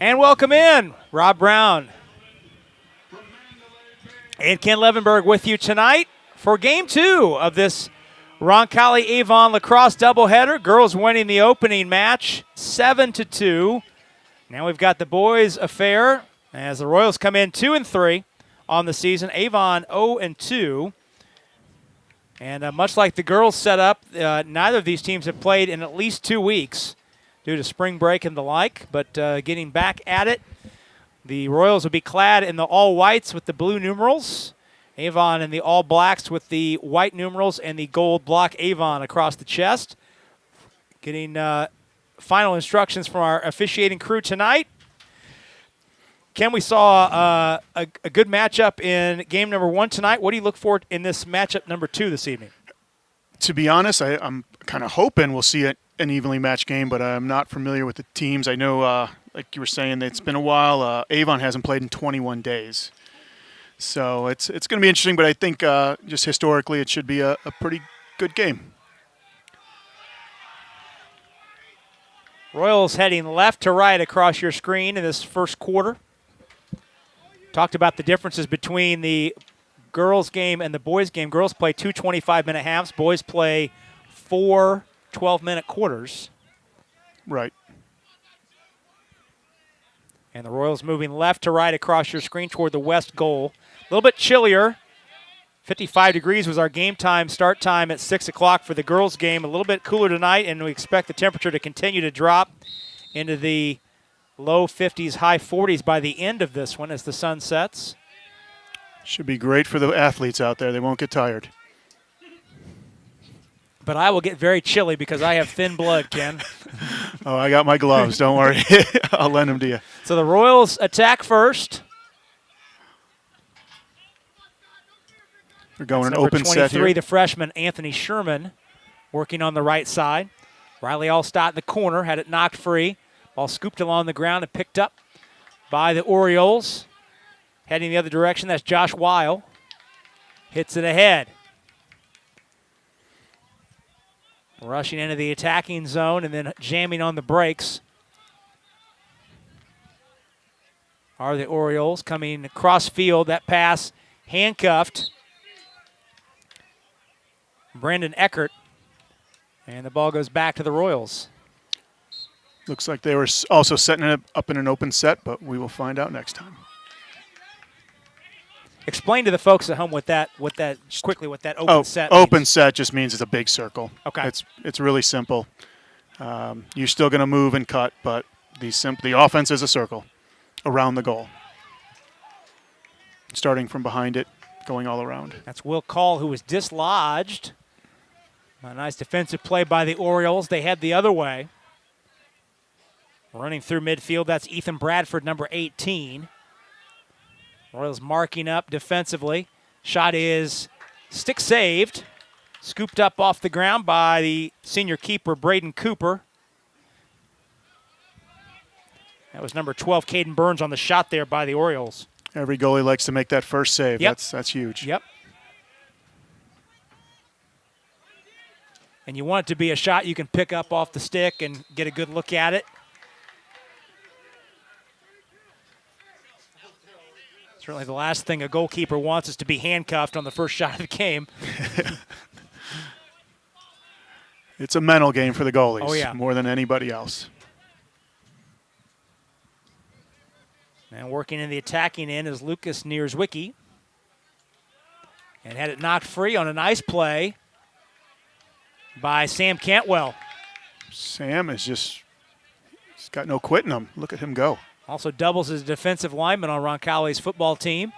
And welcome in, Rob Brown and Ken Levenberg with you tonight for Game 2 of this Roncalli Avon Lacrosse doubleheader. Girls winning the opening match 7-2. Now we've got the boys' affair as the Royals come in 2-3 on the season. Avon 0-2. And much like the girls' setup, neither of these teams have played in at least 2 weeks due to spring break and the like. But getting back at it, the Royals will be clad in the all-whites with the blue numerals. Avon in the all-blacks with the white numerals and the gold block Avon across the chest. Getting final instructions from our officiating crew tonight. Ken, we saw a good matchup in game number 1 tonight. What do you look for in this matchup number 2 this evening? To be honest, I'm kind of hoping we'll see an evenly matched game, but I'm not familiar with the teams. I know, like you were saying, it's been a while. Avon hasn't played in 21 days. So it's going to be interesting, but I think just historically it should be a pretty good game. Royals heading left to right across your screen in this first quarter. Talked about the differences between the girls' game and the boys' game. Girls play 2 25-minute halves. Boys play 4 12-minute quarters. Right. And the Royals moving left to right across your screen toward the west goal. A little bit chillier. 55 degrees was our game time, start time at 6 o'clock for the girls' game. A little bit cooler tonight, and we expect the temperature to continue to drop into the low 50s, high 40s by the end of this one as the sun sets. Should be great for the athletes out there. They won't get tired. But I will get very chilly because I have thin blood, Ken. Oh, I got my gloves. Don't worry. I'll lend them to you. So the Royals attack first. We're going That's an open set here. number 23, the freshman, Anthony Sherman, working on the right side. Riley Allstott in the corner, had it knocked free. Ball scooped along the ground and picked up by the Orioles. Heading the other direction, that's Josh Weil. Hits it ahead. Rushing into the attacking zone and then jamming on the brakes are the Orioles. Coming across field, that pass handcuffed Brandon Eckert. And the ball goes back to the Royals. Looks like they were also setting it up in an open set, but we will find out next time. Explain to the folks at home what that open set means. Open set just means it's a big circle. Okay. It's really simple. You're still going to move and cut, but the offense is a circle around the goal. Starting from behind it, going all around. That's Will Call, who was dislodged. A nice defensive play by the Orioles. They head the other way. Running through midfield, that's Ethan Bradford, number 18. Royals marking up defensively. Shot is stick saved. Scooped up off the ground by the senior keeper, Braden Cooper. That was number 12, Caden Burns, on the shot there by the Orioles. Every goalie likes to make that first save. Yep. That's huge. Yep. And you want it to be a shot you can pick up off the stick and get a good look at it. Certainly the last thing a goalkeeper wants is to be handcuffed on the first shot of the game. It's a mental game for the goalies. Oh, yeah. More than anybody else. And working in the attacking end is Lucas Nierzwicki. And had it knocked free on a nice play by Sam Cantwell. Sam is he's got no quit in him. Look at him go. Also doubles as a defensive lineman on Roncalli's football team.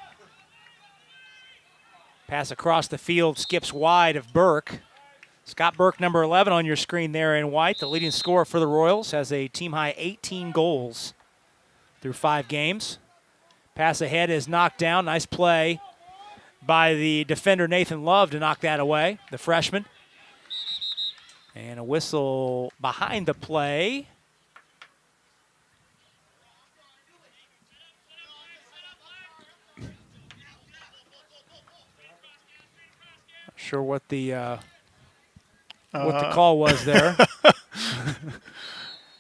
Pass across the field, skips wide of Burke. Scott Burke, number 11 on your screen there in white. The leading scorer for the Royals, has a team-high 18 goals through 5 games. Pass ahead is knocked down. Nice play by the defender Nathan Love to knock that away, the freshman. And a whistle behind the play. Not sure what the call was there.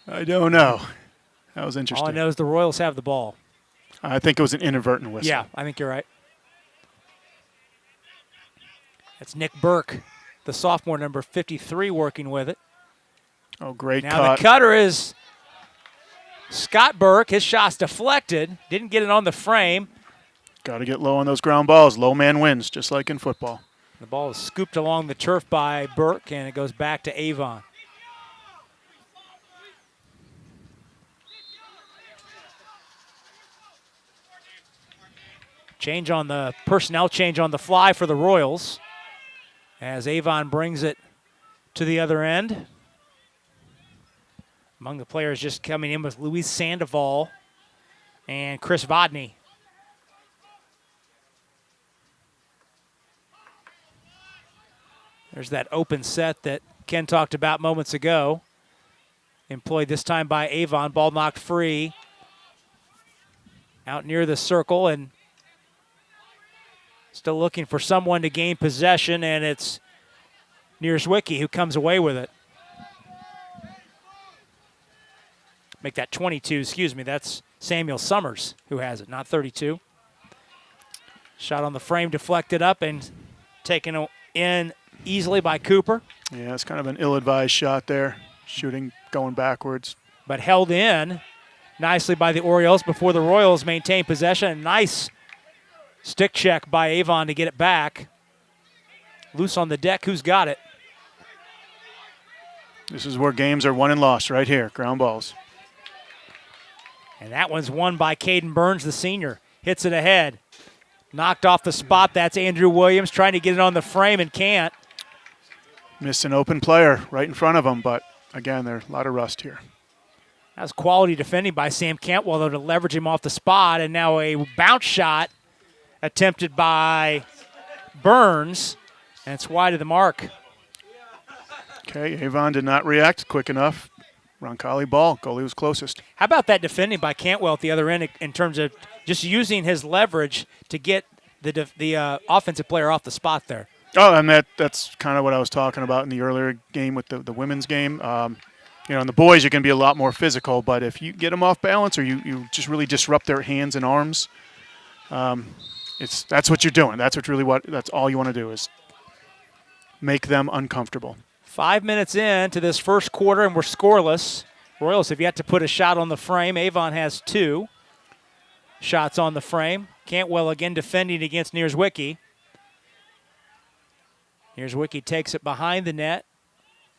I don't know. That was All I interesting. know is the Royals have the ball. I think it was an inadvertent whistle. Yeah, I think you're right. That's Nick Burke, the sophomore, number 53, working with it. Oh, great Now cut. the cutter is Scott Burke. His shot's deflected. Didn't get it on the frame. Got to get low on those ground balls. Low man wins, just like in football. The ball is scooped along the turf by Burke, and it goes back to Avon. Personnel change on the fly for the Royals as Avon brings it to the other end. Among the players just coming in was Luis Sandoval and Chris Vodney. There's that open set that Ken talked about moments ago. Employed this time by Avon. Ball knocked free. Out near the circle and still looking for someone to gain possession, and it's Nierzwicki who comes away with it. Make that 22, excuse me. That's Samuel Summers who has it, not 32. Shot on the frame, deflected up and taken in easily by Cooper. Yeah, it's kind of an ill-advised shot there. Shooting going backwards. But held in nicely by the Orioles before the Royals maintain possession. A nice stick check by Avon to get it back. Loose on the deck. Who's got it? This is where games are won and lost right here. Ground balls. And that one's won by Caden Burns, the senior. Hits it ahead. Knocked off the spot. That's Andrew Williams trying to get it on the frame and can't. Missed an open player right in front of him, but again, there's a lot of rust here. That was quality defending by Sam Cantwell, though, to leverage him off the spot. And now a bounce shot attempted by Burns, and it's wide of the mark. Okay, Avon did not react quick enough. Roncalli ball. Goalie was closest. How about that defending by Cantwell at the other end in terms of just using his leverage to get the offensive player off the spot there? Oh, and that's kind of what I was talking about in the earlier game with the women's game. In the boys, you can be a lot more physical, but if you get them off balance or you just really disrupt their hands and arms, that's what you're doing. That's all you want to do is make them uncomfortable. 5 minutes into this first quarter, and we're scoreless. Royals have yet to put a shot on the frame. Avon has 2 shots on the frame. Cantwell again defending against Nierzwicki. Nierzwicki takes it behind the net.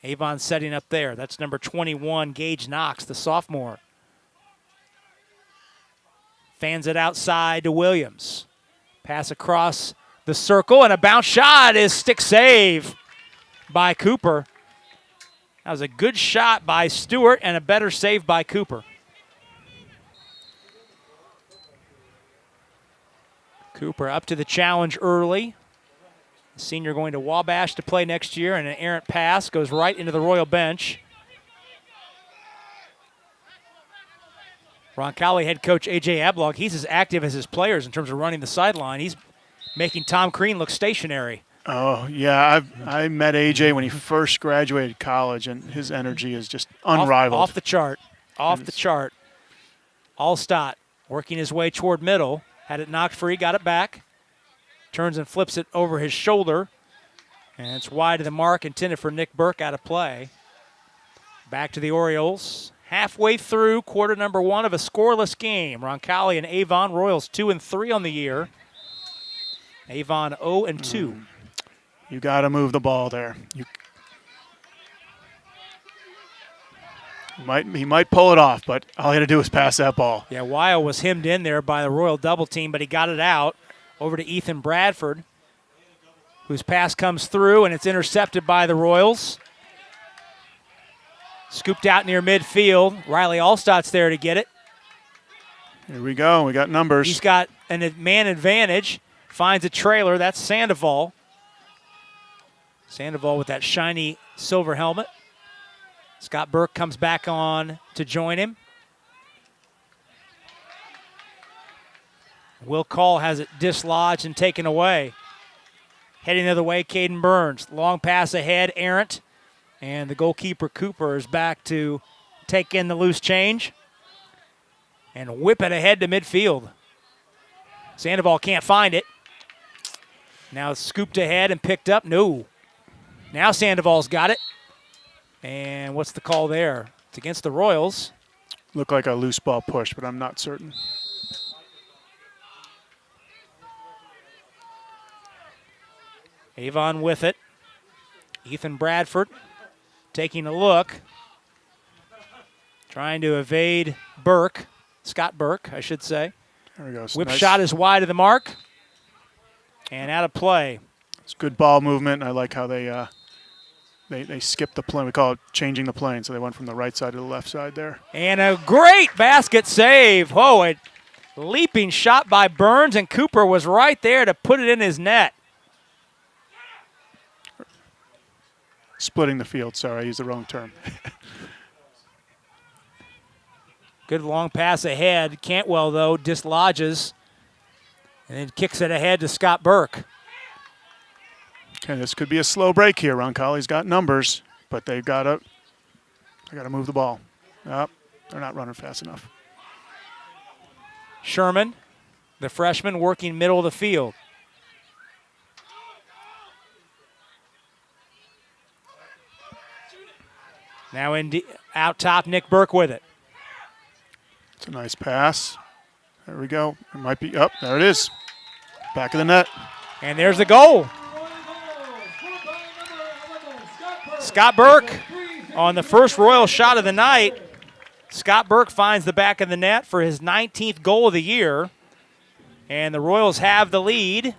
Avon setting up there. That's number 21, Gage Knox, the sophomore. Fans it outside to Williams. Pass across the circle, and a bounce shot is stick save by Cooper. That was a good shot by Stewart and a better save by Cooper. Cooper up to the challenge early. The senior going to Wabash to play next year, and an errant pass goes right into the Royal bench. Roncalli head coach A.J. Ablog, he's as active as his players in terms of running the sideline. He's making Tom Crean look stationary. Oh, yeah. I met A.J. when he first graduated college, and his energy is just unrivaled. Off the chart. Off the chart. Allstott working his way toward middle. Had it knocked free, got it back. Turns and flips it over his shoulder. And it's wide of the mark, intended for Nick Burke, out of play. Back to the Orioles. Halfway through quarter number 1 of a scoreless game. Roncalli and Avon. Royals 2-3 on the year. Avon 0-2. You got to move the ball there. He might pull it off, but all he had to do was pass that ball. Yeah, Weil was hemmed in there by the Royal double team, but he got it out over to Ethan Bradford, whose pass comes through, and it's intercepted by the Royals. Scooped out near midfield. Riley Allstott's there to get it. Here we go. We got numbers. He's got a man advantage. Finds a trailer. That's Sandoval. Sandoval with that shiny silver helmet. Scott Burke comes back on to join him. Will Call has it dislodged and taken away. Heading the other way, Caden Burns. Long pass ahead, errant. And the goalkeeper, Cooper, is back to take in the loose change. and whip it ahead to midfield. Sandoval can't find it. Now it's scooped ahead and picked up. No. Now Sandoval's got it. And what's the call there? It's against the Royals. Looked like a loose ball push, but I'm not certain. Avon with it. Ethan Bradford taking a look. Trying to evade Burke. Scott Burke, I should say. There we go. Whip shot is wide of the mark. And out of play. It's good ball movement. I like how they skipped the plane. We call it changing the plane. So they went from the right side to the left side there. And a great basket save. Whoa, a leaping shot by Burns, and Cooper was right there to put it in his net. Splitting the field. Sorry, I used the wrong term. Good long pass ahead. Cantwell, though, dislodges and then kicks it ahead to Scott Burke. Okay, this could be a slow break here. Roncalli's got numbers, but they got to move the ball. Nope, they're not running fast enough. Sherman, the freshman, working middle of the field. Now out top, Nick Burke with it. It's a nice pass. There we go. It might be up. There it is. Back of the net. And there's the goal. Scott Burke on the first Royal shot of the night. Scott Burke finds the back of the net for his 19th goal of the year. And the Royals have the lead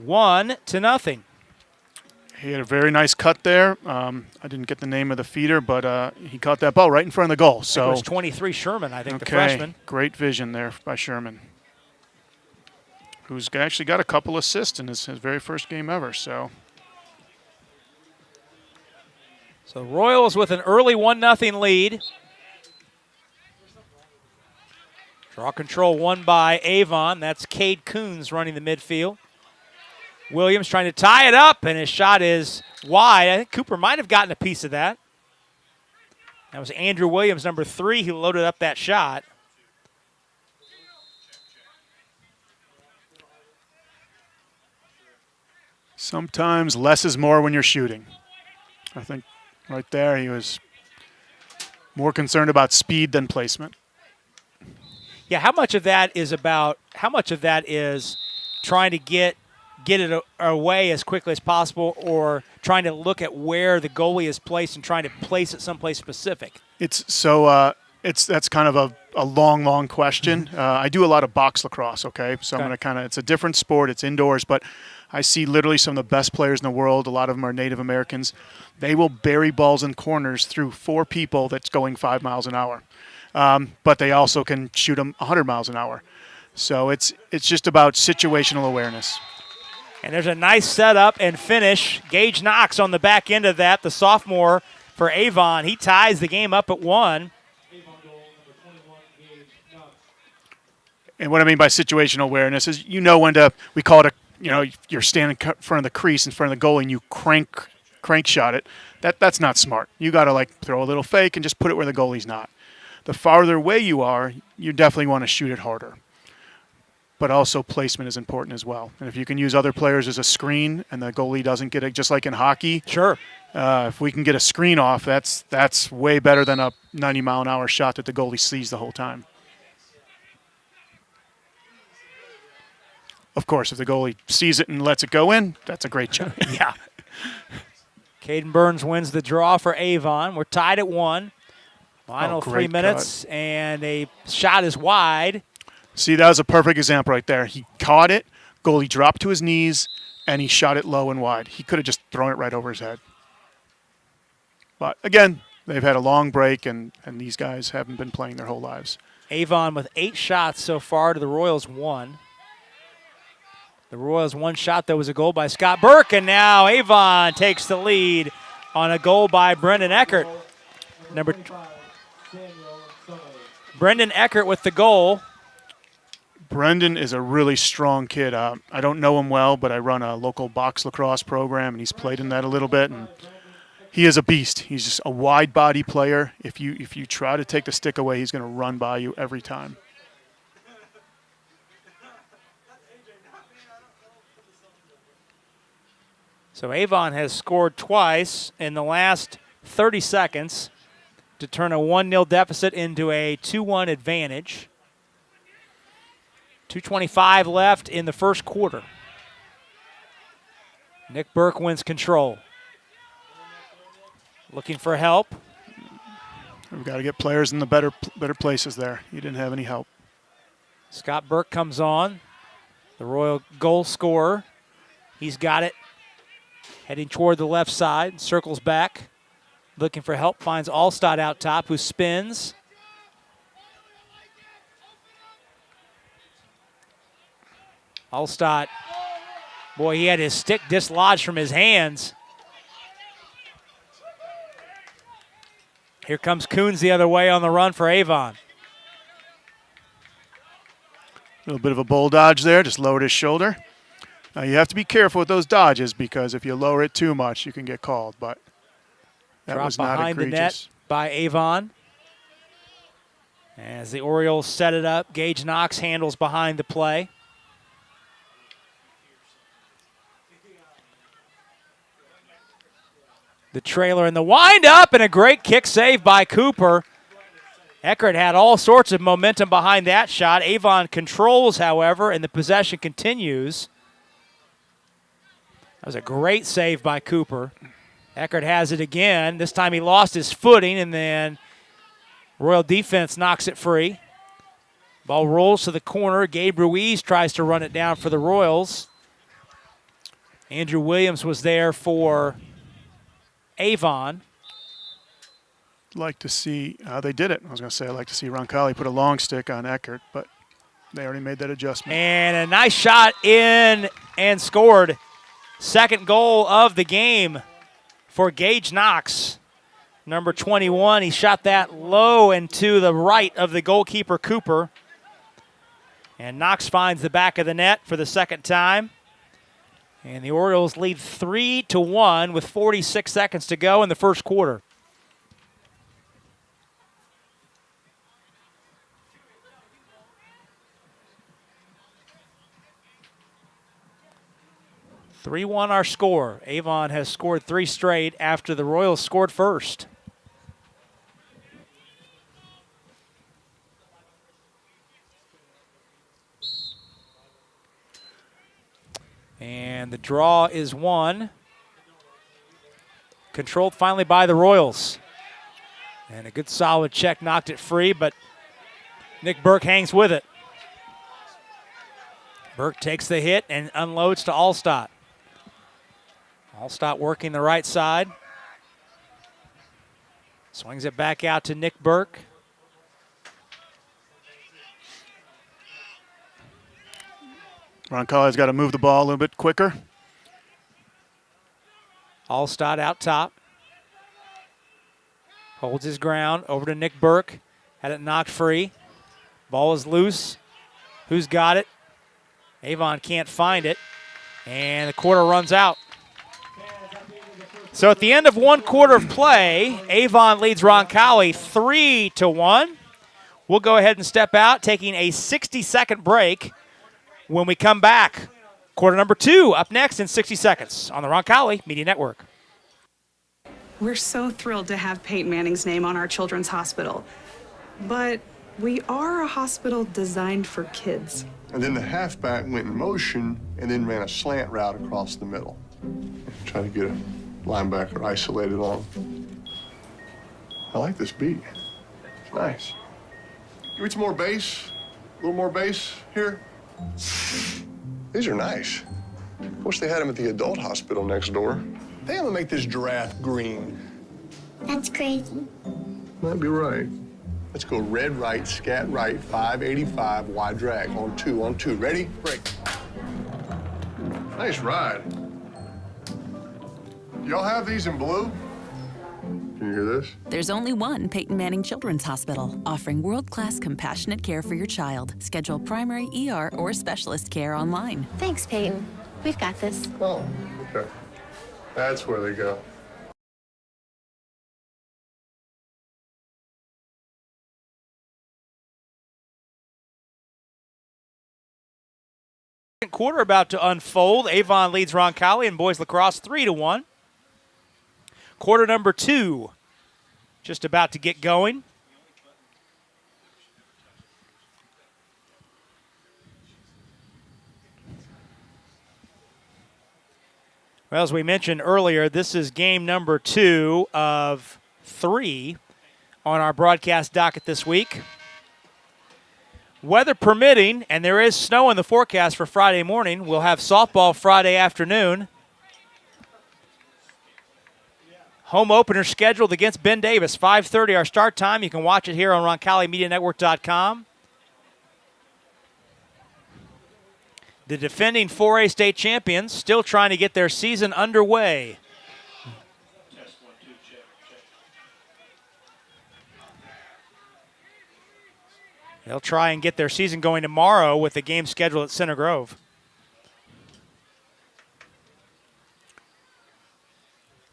1-0. He had a very nice cut there. I didn't get the name of the feeder, but he caught that ball right in front of the goal. So it was 23 Sherman, I think, okay, the freshman. Great vision there by Sherman, who's actually got a couple assists in his very first game ever. So Royals with an early 1-0 lead. Draw control won by Avon. That's Cade Coons running the midfield. Williams trying to tie it up, and his shot is wide. I think Cooper might have gotten a piece of that. That was Andrew Williams, number 3, who loaded up that shot. Sometimes less is more when you're shooting. I think right there he was more concerned about speed than placement. Yeah, how much of that is trying to get it away as quickly as possible, or trying to look at where the goalie is placed and trying to place it someplace specific? That's kind of a long question. I do a lot of box lacrosse, okay? So I'm going to it's a different sport. It's indoors, but I see literally some of the best players in the world. A lot of them are Native Americans. They will bury balls in corners through 4 people that's going 5 miles an hour. But they also can shoot them 100 miles an hour. So it's just about situational awareness. And there's a nice setup and finish. Gage Knox on the back end of that, the sophomore for Avon. He ties the game up at 1. And what I mean by situational awareness is when to, we call it you're standing in front of the crease in front of the goalie and you crank shot it. That's not smart. You got to throw a little fake and just put it where the goalie's not. The farther away you are, you definitely want to shoot it harder. But also placement is important as well. And if you can use other players as a screen and the goalie doesn't get it, just like in hockey. Sure. If we can get a screen off, that's way better than a 90-mile-an-hour shot that the goalie sees the whole time. Of course, if the goalie sees it and lets it go in, that's a great shot. Yeah. Caden Burns wins the draw for Avon. We're tied at 1. Final 3 minutes, and a shot is wide. See, that was a perfect example right there. He caught it, goalie dropped to his knees, and he shot it low and wide. He could have just thrown it right over his head. But, again, they've had a long break, and these guys haven't been playing their whole lives. Avon with 8 shots so far to the Royals 1. The Royals 1 shot, that was a goal by Scott Burke, and now Avon takes the lead on a goal by Brendan Eckert. Brendan Eckert with the goal. Brendan is a really strong kid. I don't know him well, but I run a local box lacrosse program, and he's played in that a little bit. And he is a beast. He's just a wide body player. If you try to take the stick away, he's going to run by you every time. So Avon has scored twice in the last 30 seconds to turn a 1-0 deficit into a 2-1 advantage. 2:25 left in the first quarter. Nick Burke wins control. Looking for help. We've got to get players in the better places there. He didn't have any help. Scott Burke comes on, the Royal goal scorer. He's got it. Heading toward the left side, circles back. Looking for help, finds Allstott out top, who spins. Allstott, boy, he had his stick dislodged from his hands. Here comes Coons the other way on the run for Avon. A little bit of a bull dodge there, just lowered his shoulder. Now you have to be careful with those dodges because if you lower it too much, you can get called. But that Drop was not behind egregious. the net by Avon. As the Orioles set it up, Gage Knox handles behind the play. The trailer and the wind-up, and a great kick save by Cooper. Eckert had all sorts of momentum behind that shot. Avon controls, however, and the possession continues. That was a great save by Cooper. Eckert has it again. This time he lost his footing, and then Royal defense knocks it free. Ball rolls to the corner. Gabe Ruiz tries to run it down for the Royals. Andrew Williams was there for Avon. Like to see how they did it. I was going to say I'd like to see Roncalli put a long stick on Eckert, but they already made that adjustment. And a nice shot in and scored. Second goal of the game for Gage Knox. Number 21, he shot that low and to the right of the goalkeeper, Cooper. And Knox finds the back of the net for the second time. And the Orioles lead 3-1 with 46 seconds to go in the first quarter. (3-1) our score. Avon has scored 3 straight after the Royals scored first. And the draw is won. Controlled finally by the Royals. And a good solid check knocked it free, but Nick Burke hangs with it. Burke takes the hit and unloads to Allstott. Allstott working the right side. Swings it back out to Nick Burke. Roncalli's got to move the ball a little bit quicker. Allstott out top. Holds his ground. Over to Nick Burke. Had it knocked free. Ball is loose. Who's got it? Avon can't find it. And the quarter runs out. So at the end of one quarter of play, Avon leads Roncalli 3-1. We'll go ahead and step out, taking a 60-second break. When we come back, quarter number 2 up next in 60 seconds on the Roncalli Media Network. We're so thrilled to have Peyton Manning's name on our children's hospital. But we are a hospital designed for kids. And then the halfback went in motion and then ran a slant route across the middle. Try to get a linebacker isolated on him. I like this beat. It's nice. Give me some more bass. A little more bass here. These are nice. Wish they had them at the adult hospital next door. They have to make this giraffe green. That's crazy. Might be right. Let's go red right, scat right, 585, wide drag. On two. Ready? Break. Nice ride. Y'all have these in blue? Can you hear this? There's only one Peyton Manning Children's Hospital, offering world-class compassionate care for your child. Schedule primary ER or specialist care online. Thanks, Peyton. We've got this. Oh, okay. That's where they go. second quarter about to unfold. Avon leads Roncalli in boys lacrosse 3-1. Quarter number 2 just about to get going. Well, as we mentioned earlier, this is game number 2 of 3 on our broadcast docket this week. Weather permitting, and there is snow in the forecast for Friday morning, we'll have softball Friday afternoon. Home opener scheduled against Ben Davis, 5:30 our start time. You can watch it here on RoncalliMediaNetwork.com. The defending 4A state champions still trying to get their season underway. They'll try and get their season going tomorrow with the game scheduled at Center Grove.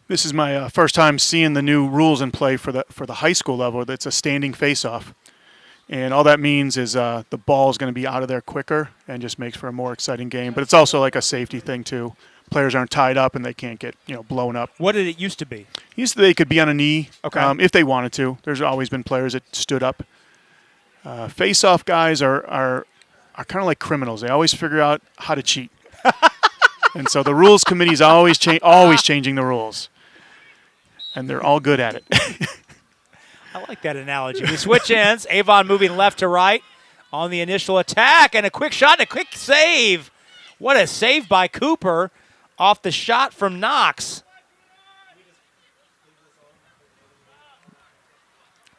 This is my first time seeing the new rules in play for the high school level. That's a standing face-off. And all that means is the ball is going to be out of there quicker and just makes for a more exciting game. But it's also like a safety thing, too. Players aren't tied up and they can't get blown up. What did it used to be? They could be on a knee Okay. if they wanted to. There's always been players that stood up. Face-off guys are kind of like criminals. They always figure out how to cheat. And so the rules committee is always changing the rules. And they're all good at it. I like that analogy. We switch ends. Avon moving left to right on the initial attack, and a quick shot and a quick save. What a save by Cooper off the shot from Knox.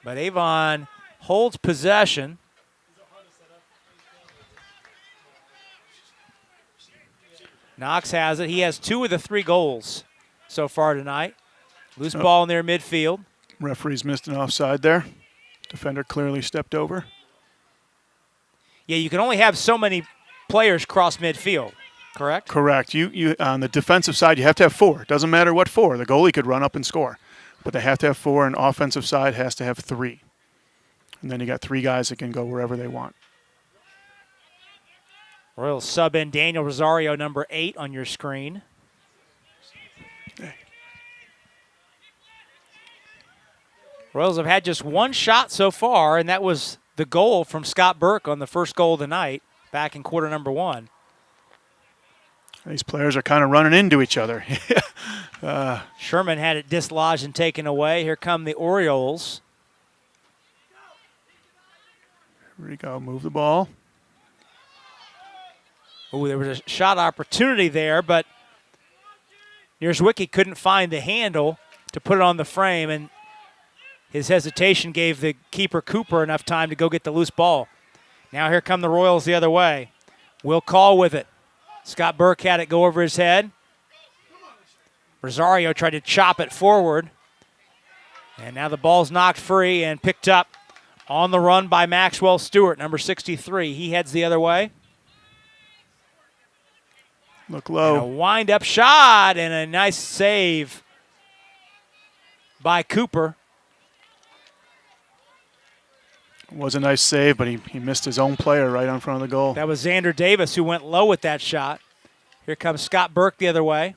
But Avon holds possession. Knox has it. He has 2 of the 3 goals so far tonight. Loose ball in their midfield. Referees missed an offside there. Defender clearly stepped over. Yeah, you can only have so many players cross midfield, correct? Correct. You on the defensive side, you have to have 4. Doesn't matter what 4. The goalie could run up and score. But they have to have 4, and offensive side has to have 3. And then you got 3 guys that can go wherever they want. Royals sub in Daniel Rosario, number 8 on your screen. Royals have had just 1 shot so far, and that was the goal from Scott Burke on the first goal of the night back in quarter number 1. These players are kind of running into each other. Sherman had it dislodged and taken away. Here come the Orioles. Here we go. Move the ball. Oh, there was a shot opportunity there, but Nierzwicki couldn't find the handle to put it on the frame, and his hesitation gave the keeper Cooper enough time to go get the loose ball. Now here come the Royals the other way. Will Call with it. Scott Burke had it go over his head. Rosario tried to chop it forward. And now the ball's knocked free and picked up on the run by Maxwell Stewart, number 63. He heads the other way. Look low. And a wind-up shot and a nice save by Cooper. It was a nice save, but he missed his own player right in front of the goal. That was Xander Davis who went low with that shot. Here comes Scott Burke the other way.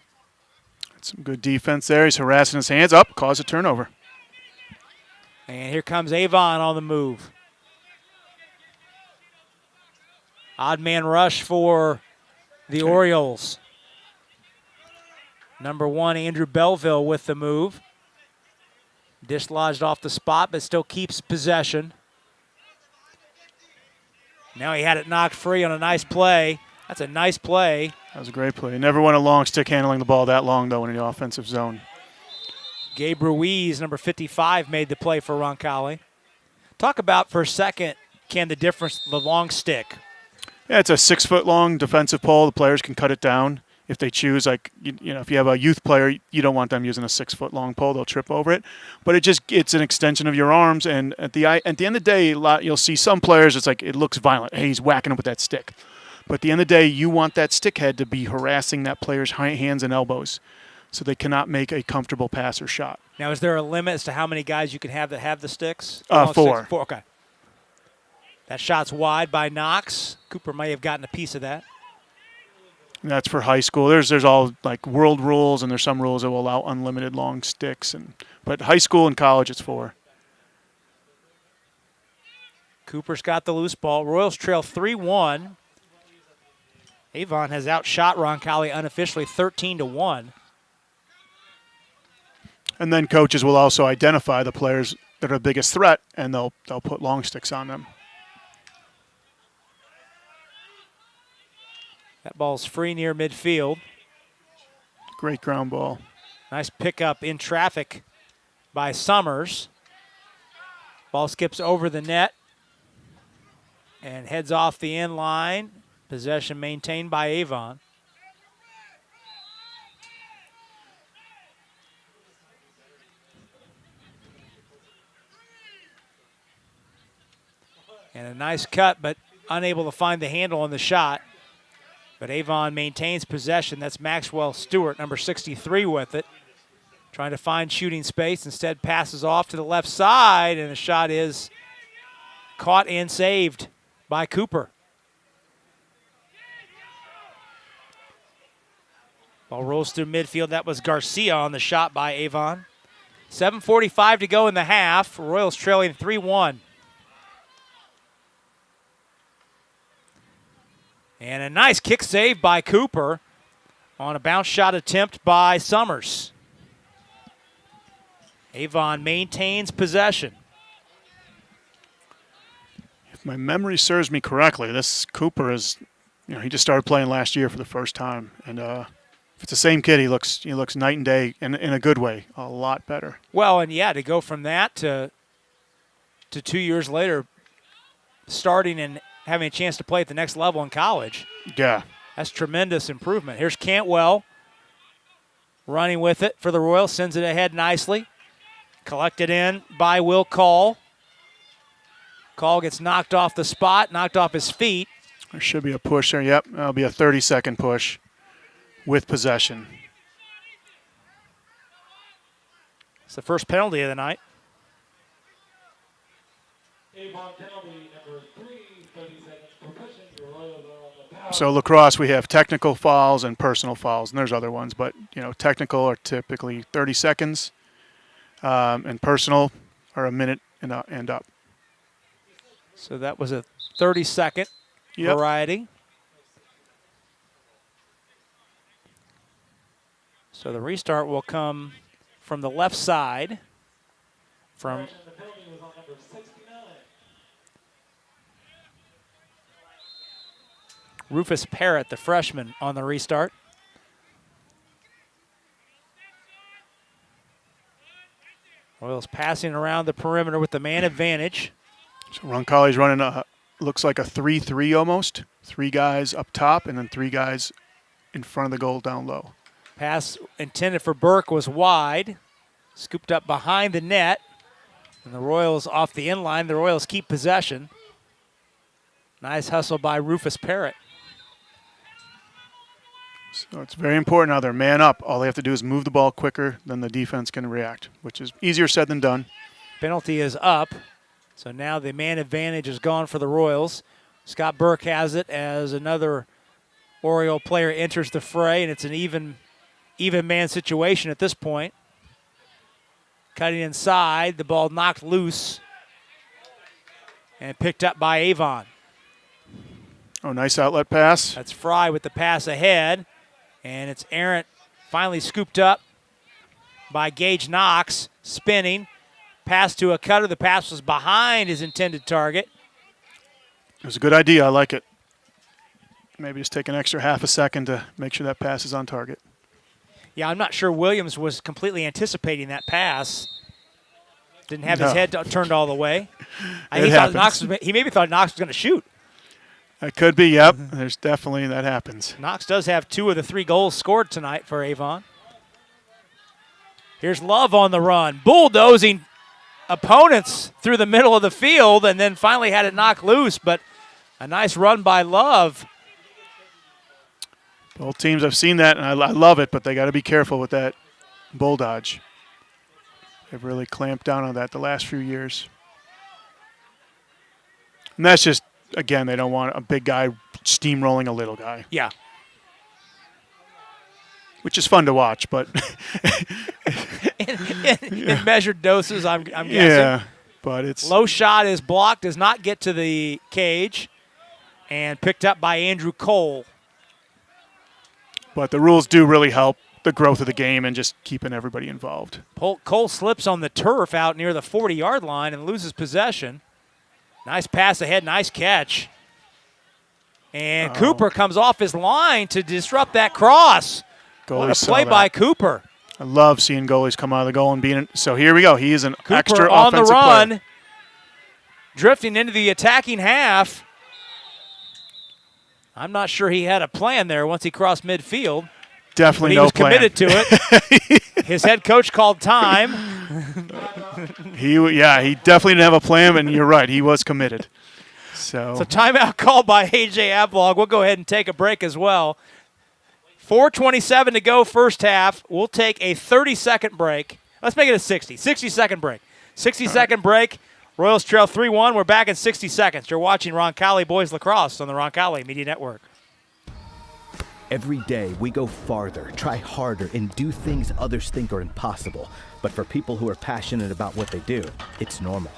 Some good defense there. He's harassing his hands up, caused a turnover. And here comes Avon on the move. Odd man rush for the Orioles. Number 1, Andrew Belleville with the move. Dislodged off the spot, but still keeps possession. Now he had it knocked free on a nice play. That's a nice play. That was a great play. Never went a long stick handling the ball that long, though, in the offensive zone. Gabe Ruiz, number 55, made the play for Roncalli. Talk about for a second, Ken, the difference, the long stick. Yeah, it's a 6-foot-long defensive pole. The players can cut it down if they choose. Like, if you have a youth player, you don't want them using a 6-foot-long pole. They'll trip over it. But it's an extension of your arms. And at the end of the day, you'll see some players, it's like it looks violent. Hey, he's whacking him with that stick. But at the end of the day, you want that stick head to be harassing that player's hands and elbows so they cannot make a comfortable pass or shot. Now, is there a limit as to how many guys you can have that have the sticks? 4. 4, okay. That shot's wide by Knox. Cooper may have gotten a piece of that. And that's for high school. There's all like world rules, and there's some rules that will allow unlimited long sticks. But high school and college, it's 4. Cooper's got the loose ball. Royals trail 3-1. Avon has outshot Roncalli unofficially 13-1. And then coaches will also identify the players that are the biggest threat, and they'll put long sticks on them. That ball's free near midfield. Great ground ball. Nice pickup in traffic by Summers. Ball skips over the net and heads off the end line. Possession maintained by Avon. And a nice cut, but unable to find the handle on the shot. But Avon maintains possession. That's Maxwell Stewart, number 63, with it. Trying to find shooting space. Instead passes off to the left side, and the shot is caught and saved by Cooper. Ball rolls through midfield. That was Garcia on the shot by Avon. 7:45 to go in the half. Royals trailing 3-1. And a nice kick save by Cooper on a bounce shot attempt by Summers. Avon maintains possession. If my memory serves me correctly, this Cooper is, he just started playing last year for the first time. And if it's the same kid, he looks night and day in a good way, a lot better. Well, and yeah, to go from that to 2 years later, starting and having a chance to play at the next level in college. Yeah. That's tremendous improvement. Here's Cantwell running with it for the Royals, sends it ahead nicely. Collected in by Will Call. Call gets knocked off the spot, knocked off his feet. There should be a push there. Yep, that'll be a 30-second push with possession. It's the first penalty of the night. So lacrosse, we have technical fouls and personal fouls, and there's other ones, but technical are typically 30 seconds, and personal are a minute and up. So that was a 30-second variety. So the restart will come from the left side. From Rufus Parrott, the freshman, on the restart. Royals passing around the perimeter with the man advantage. So Roncalli's running looks like a 3-3 almost. 3 guys up top and then 3 guys in front of the goal down low. Pass intended for Burke was wide. Scooped up behind the net. And the Royals off the end line. The Royals keep possession. Nice hustle by Rufus Parrott. So it's very important now they're man up. All they have to do is move the ball quicker than the defense can react, which is easier said than done. Penalty is up. So now the man advantage is gone for the Royals. Scott Burke has it as another Oriole player enters the fray, and it's an even man situation at this point. Cutting inside, the ball knocked loose and picked up by Avon. Oh, nice outlet pass. That's Fry with the pass ahead, and it's errant, finally scooped up by Gage Knox, spinning. Pass to a cutter. The pass was behind his intended target. It was a good idea. I like it. Maybe just take an extra half a second to make sure that pass is on target. Yeah, I'm not sure Williams was completely anticipating that pass. Didn't have his head turned all the way. He maybe thought Knox was going to shoot. That could be, yep. There's definitely, that happens. Knox does have 2 of the 3 goals scored tonight for Avon. Here's Love on the run, bulldozing opponents through the middle of the field, and then finally had it knocked loose, but a nice run by Love. Both teams, I've seen that, and I love it, but they got to be careful with that bull dodge. They've really clamped down on that the last few years. And that's just, again, they don't want a big guy steamrolling a little guy. Yeah. which is fun to watch, but in measured doses, I'm guessing. yeah, but it's Low shot is blocked, does not get to the cage, and picked up by Andrew Cole. but the rules do really help the growth of the game and just keeping everybody involved. Cole slips on the turf out near the 40-yard line and loses possession. Nice pass ahead, nice catch. And Cooper comes off his line to disrupt that cross. What a play by Cooper. I love seeing goalies come out of the goal and being so here we go. He is an Cooper extra on the offensive run, player. drifting into the attacking half. I'm not sure he had a plan there once he crossed midfield. Definitely But he no was plan. committed to it. His head coach called time. He definitely didn't have a plan, and you're right, he was committed. So Timeout called by A.J. Ablog. We'll go ahead and take a break as well. 4:27 to go first half. We'll take a 30-second break. Let's make it a 60-second break. 60-second break. Royals trail 3-1. We're back in 60 seconds. You're watching Roncalli Boys Lacrosse on the Roncalli Media Network. Every day we go farther, try harder, and do things others think are impossible. But for people who are passionate about what they do, it's normal.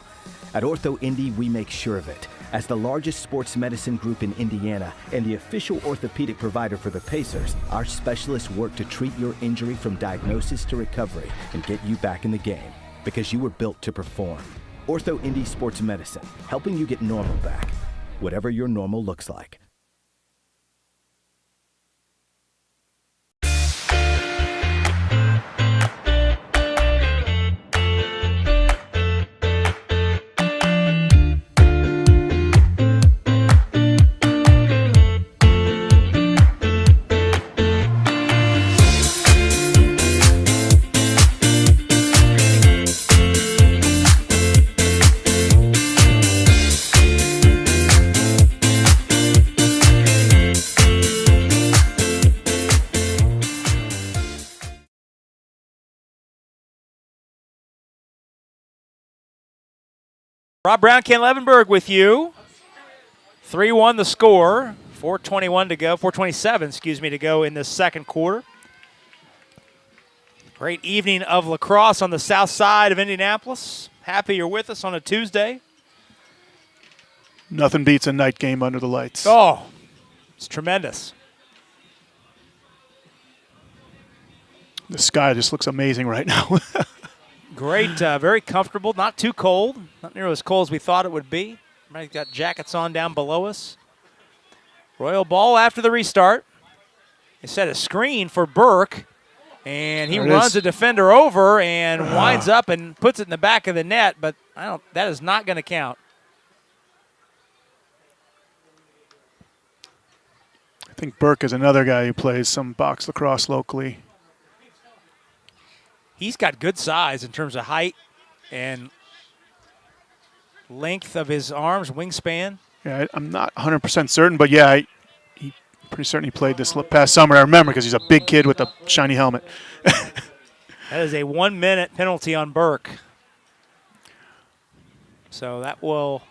At Ortho Indy, we make sure of it. As the largest sports medicine group in Indiana and the official orthopedic provider for the Pacers, our specialists work to treat your injury from diagnosis to recovery and get you back in the game, because you were built to perform. Ortho Indy Sports Medicine, helping you get normal back, whatever your normal looks like. Rob Brown, Ken Levenberg with you. 3-1 the score. 4:27 to go in the second quarter. Great evening of lacrosse on the south side of Indianapolis. Happy you're with us on a Tuesday. nothing beats a night game under the lights. Oh, it's tremendous. The sky just looks amazing right now. Great, very comfortable, not too cold, not near as cold as we thought it would be. Everybody's got jackets on down below us. Royal ball after the restart. They set a screen for Burke, and he runs a defender over and winds up and puts it in the back of the net, but that is not going to count. I think Burke is another guy who plays some box lacrosse locally. He's got good size in terms of height and length of his arms, wingspan. Yeah, I'm not 100% certain, but yeah, he pretty certain he played this past summer. I remember because he's a big kid with a shiny helmet. That is a 1-minute penalty on Burke. So that will...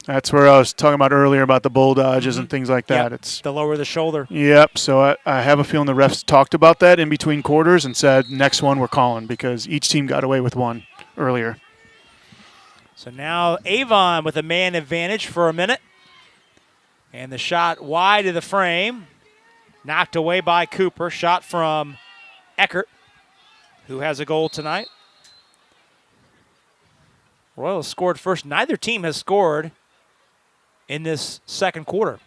That's where I was talking about earlier about the bull dodges and things like that. Yep, it's the lower the shoulder. Yep. So I have a feeling the refs talked about that in between quarters and said, next one we're calling, because each team got away with one earlier. So now Avon with a man advantage for a minute. And the shot wide of the frame. Knocked away by Cooper. Shot from Eckert, who has a goal tonight. Royals scored first. Neither team has scored in this second quarter.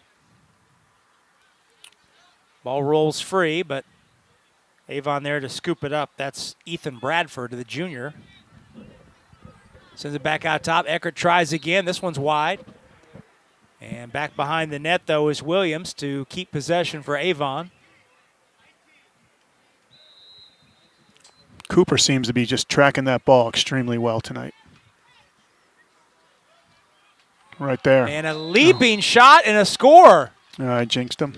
Ball rolls free, but Avon there to scoop it up. That's Ethan Bradford, the junior. Sends it back out top. Eckert tries again. This one's wide. And back behind the net, though, is Williams to keep possession for Avon. Cooper seems to be just tracking that ball extremely well tonight. Right there. And a leaping shot and a score. I jinxed him.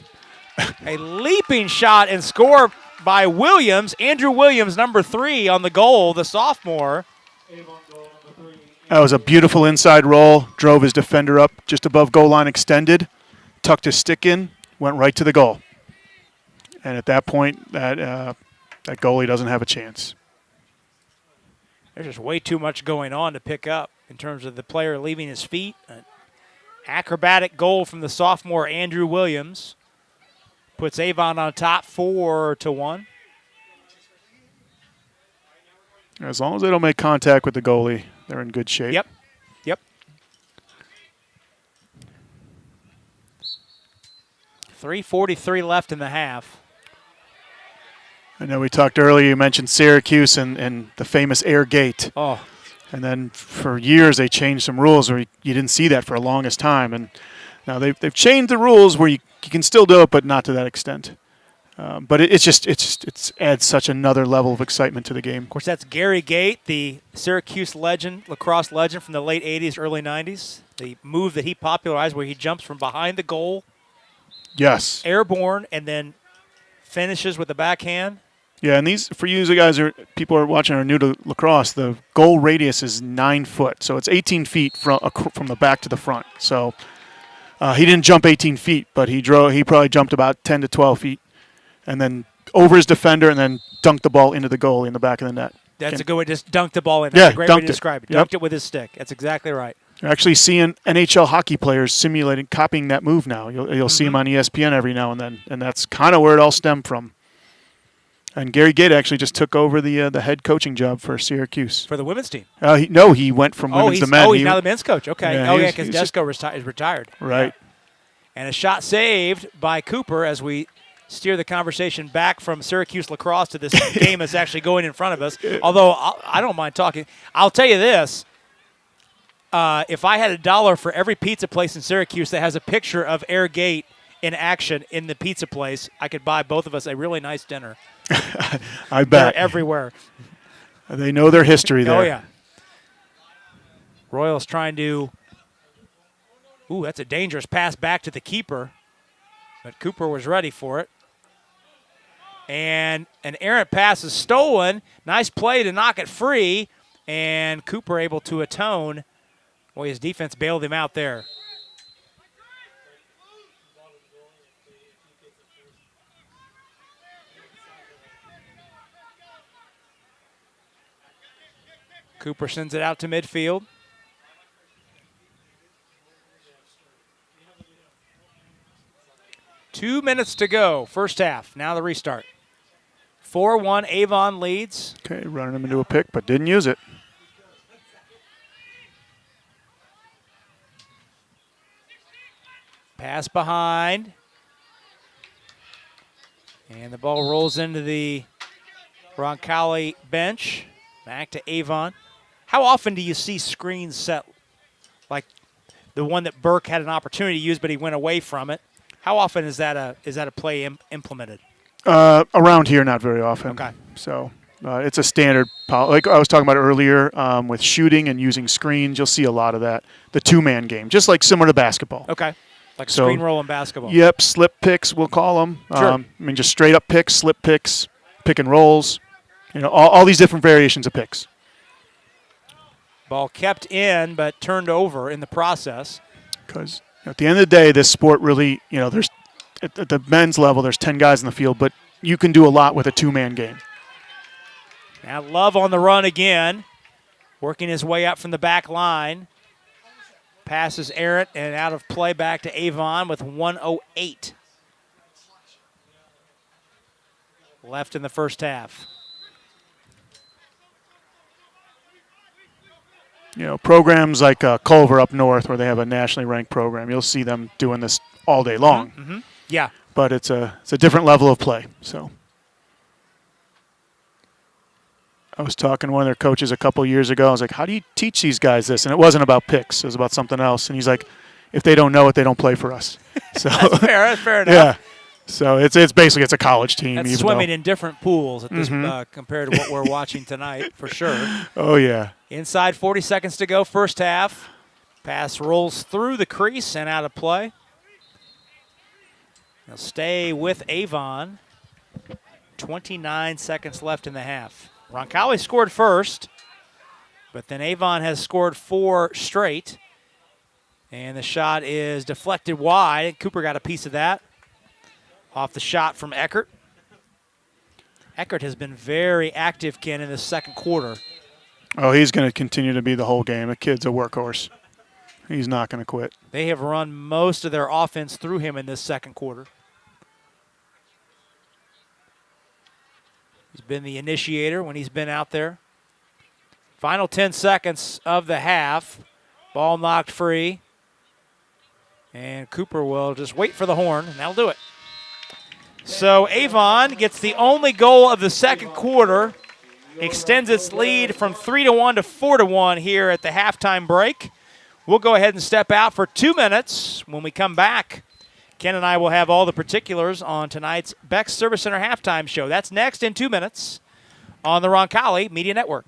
A leaping shot and score by Williams. Andrew Williams, number 3 on the goal, the sophomore. That was a beautiful inside roll. Drove his defender up just above goal line extended. Tucked his stick in. Went right to the goal. And at that point, that goalie doesn't have a chance. There's just way too much going on to pick up in terms of the player leaving his feet. An acrobatic goal from the sophomore Andrew Williams puts Avon on top 4-1. As long as they don't make contact with the goalie, they're in good shape. Yep. 3:43 left in the half. I know we talked earlier, you mentioned Syracuse and the famous air gate. Oh. And then for years they changed some rules where you didn't see that for the longest time. And now they've changed the rules where you can still do it, but not to that extent. But it adds such another level of excitement to the game. Of course, that's Gary Gate, the Syracuse legend, lacrosse legend from the late 80s, early 90s. The move that he popularized where he jumps from behind the goal. Yes. Airborne, and then finishes with the backhand. Yeah, and these, for you guys, people are watching are new to lacrosse, the goal radius is 9 foot. So it's 18 feet from the back to the front. So he didn't jump 18 feet, but he probably jumped about 10 to 12 feet. And then over his defender and then dunked the ball into the goalie in the back of the net. That's a good way to just dunk the ball in. That's a great way to describe it. Yep. Dunked it with his stick. That's exactly right. You're actually seeing NHL hockey players copying that move now. You'll see them on ESPN every now and then, and that's kind of where it all stemmed from. And Gary Gate actually just took over the head coaching job for Syracuse. For the women's team? He went from women's to men. Oh, he's now the men's coach. Okay. Yeah, because Desko is retired. Right. Yeah. And a shot saved by Cooper as we steer the conversation back from Syracuse lacrosse to this game that's actually going in front of us. Although I don't mind talking. I'll tell you this. If I had $1 for every pizza place in Syracuse that has a picture of Air Gate in action in the pizza place, I could buy both of us a really nice dinner. I bet. They're everywhere. They know their history there. Oh, yeah. Royals trying to... Ooh, that's a dangerous pass back to the keeper. But Cooper was ready for it. And an errant pass is stolen. Nice play to knock it free. And Cooper able to atone. Boy, his defense bailed him out there. Cooper sends it out to midfield. Two minutes to go, first half. Now the restart. 4-1, Avon leads. Okay, running him into a pick, but didn't use it. Pass behind. And the ball rolls into the Roncalli bench. Back to Avon. How often do you see screens set like the one that Burke had an opportunity to use, but he went away from it? How often is that a play implemented? Around here, not very often. Okay. So it's a standard, like I was talking about earlier, with shooting and using screens. You'll see a lot of that. The two-man game, just like similar to basketball. Okay. Like screen roll in basketball. Yep, slip picks, we'll call them. Sure. Just straight up picks, slip picks, pick and rolls. All these different variations of picks. Ball kept in, but turned over in the process. Because at the end of the day, this sport really, there's at the men's level, there's 10 guys in the field, but you can do a lot with a two-man game. Now Love on the run again, working his way up from the back line. Passes errant and out of play back to Avon with 1:08 left in the first half. Programs like Culver up north, where they have a nationally ranked program, you'll see them doing this all day long. Mm-hmm. Yeah. But it's a different level of play. So I was talking to one of their coaches a couple years ago. I was like, how do you teach these guys this? And it wasn't about picks. It was about something else. And he's like, if they don't know it, they don't play for us. So That's fair. That's fair enough. Yeah. So it's basically a college team. That's swimming in different pools at this compared to what we're watching tonight, for sure. Oh, yeah. Inside 40 seconds to go, first half. Pass rolls through the crease and out of play. They'll stay with Avon. 29 seconds left in the half. Roncalli scored first, but then Avon has scored 4 straight. And the shot is deflected wide. Cooper got a piece of that. Off the shot from Eckert. Eckert has been very active, Ken, in the second quarter. Oh, he's going to continue to be the whole game. The kid's a workhorse. He's not going to quit. They have run most of their offense through him in this second quarter. He's been the initiator when he's been out there. Final 10 seconds of the half. Ball knocked free. And Cooper will just wait for the horn, and that'll do it. So Avon gets the only goal of the second quarter, extends its lead from 3-1 to 4-1 here at the halftime break. We'll go ahead and step out for 2 minutes. When we come back, Ken and I will have all the particulars on tonight's Beck's Service Center halftime show. That's next in 2 minutes on the Roncalli Media Network.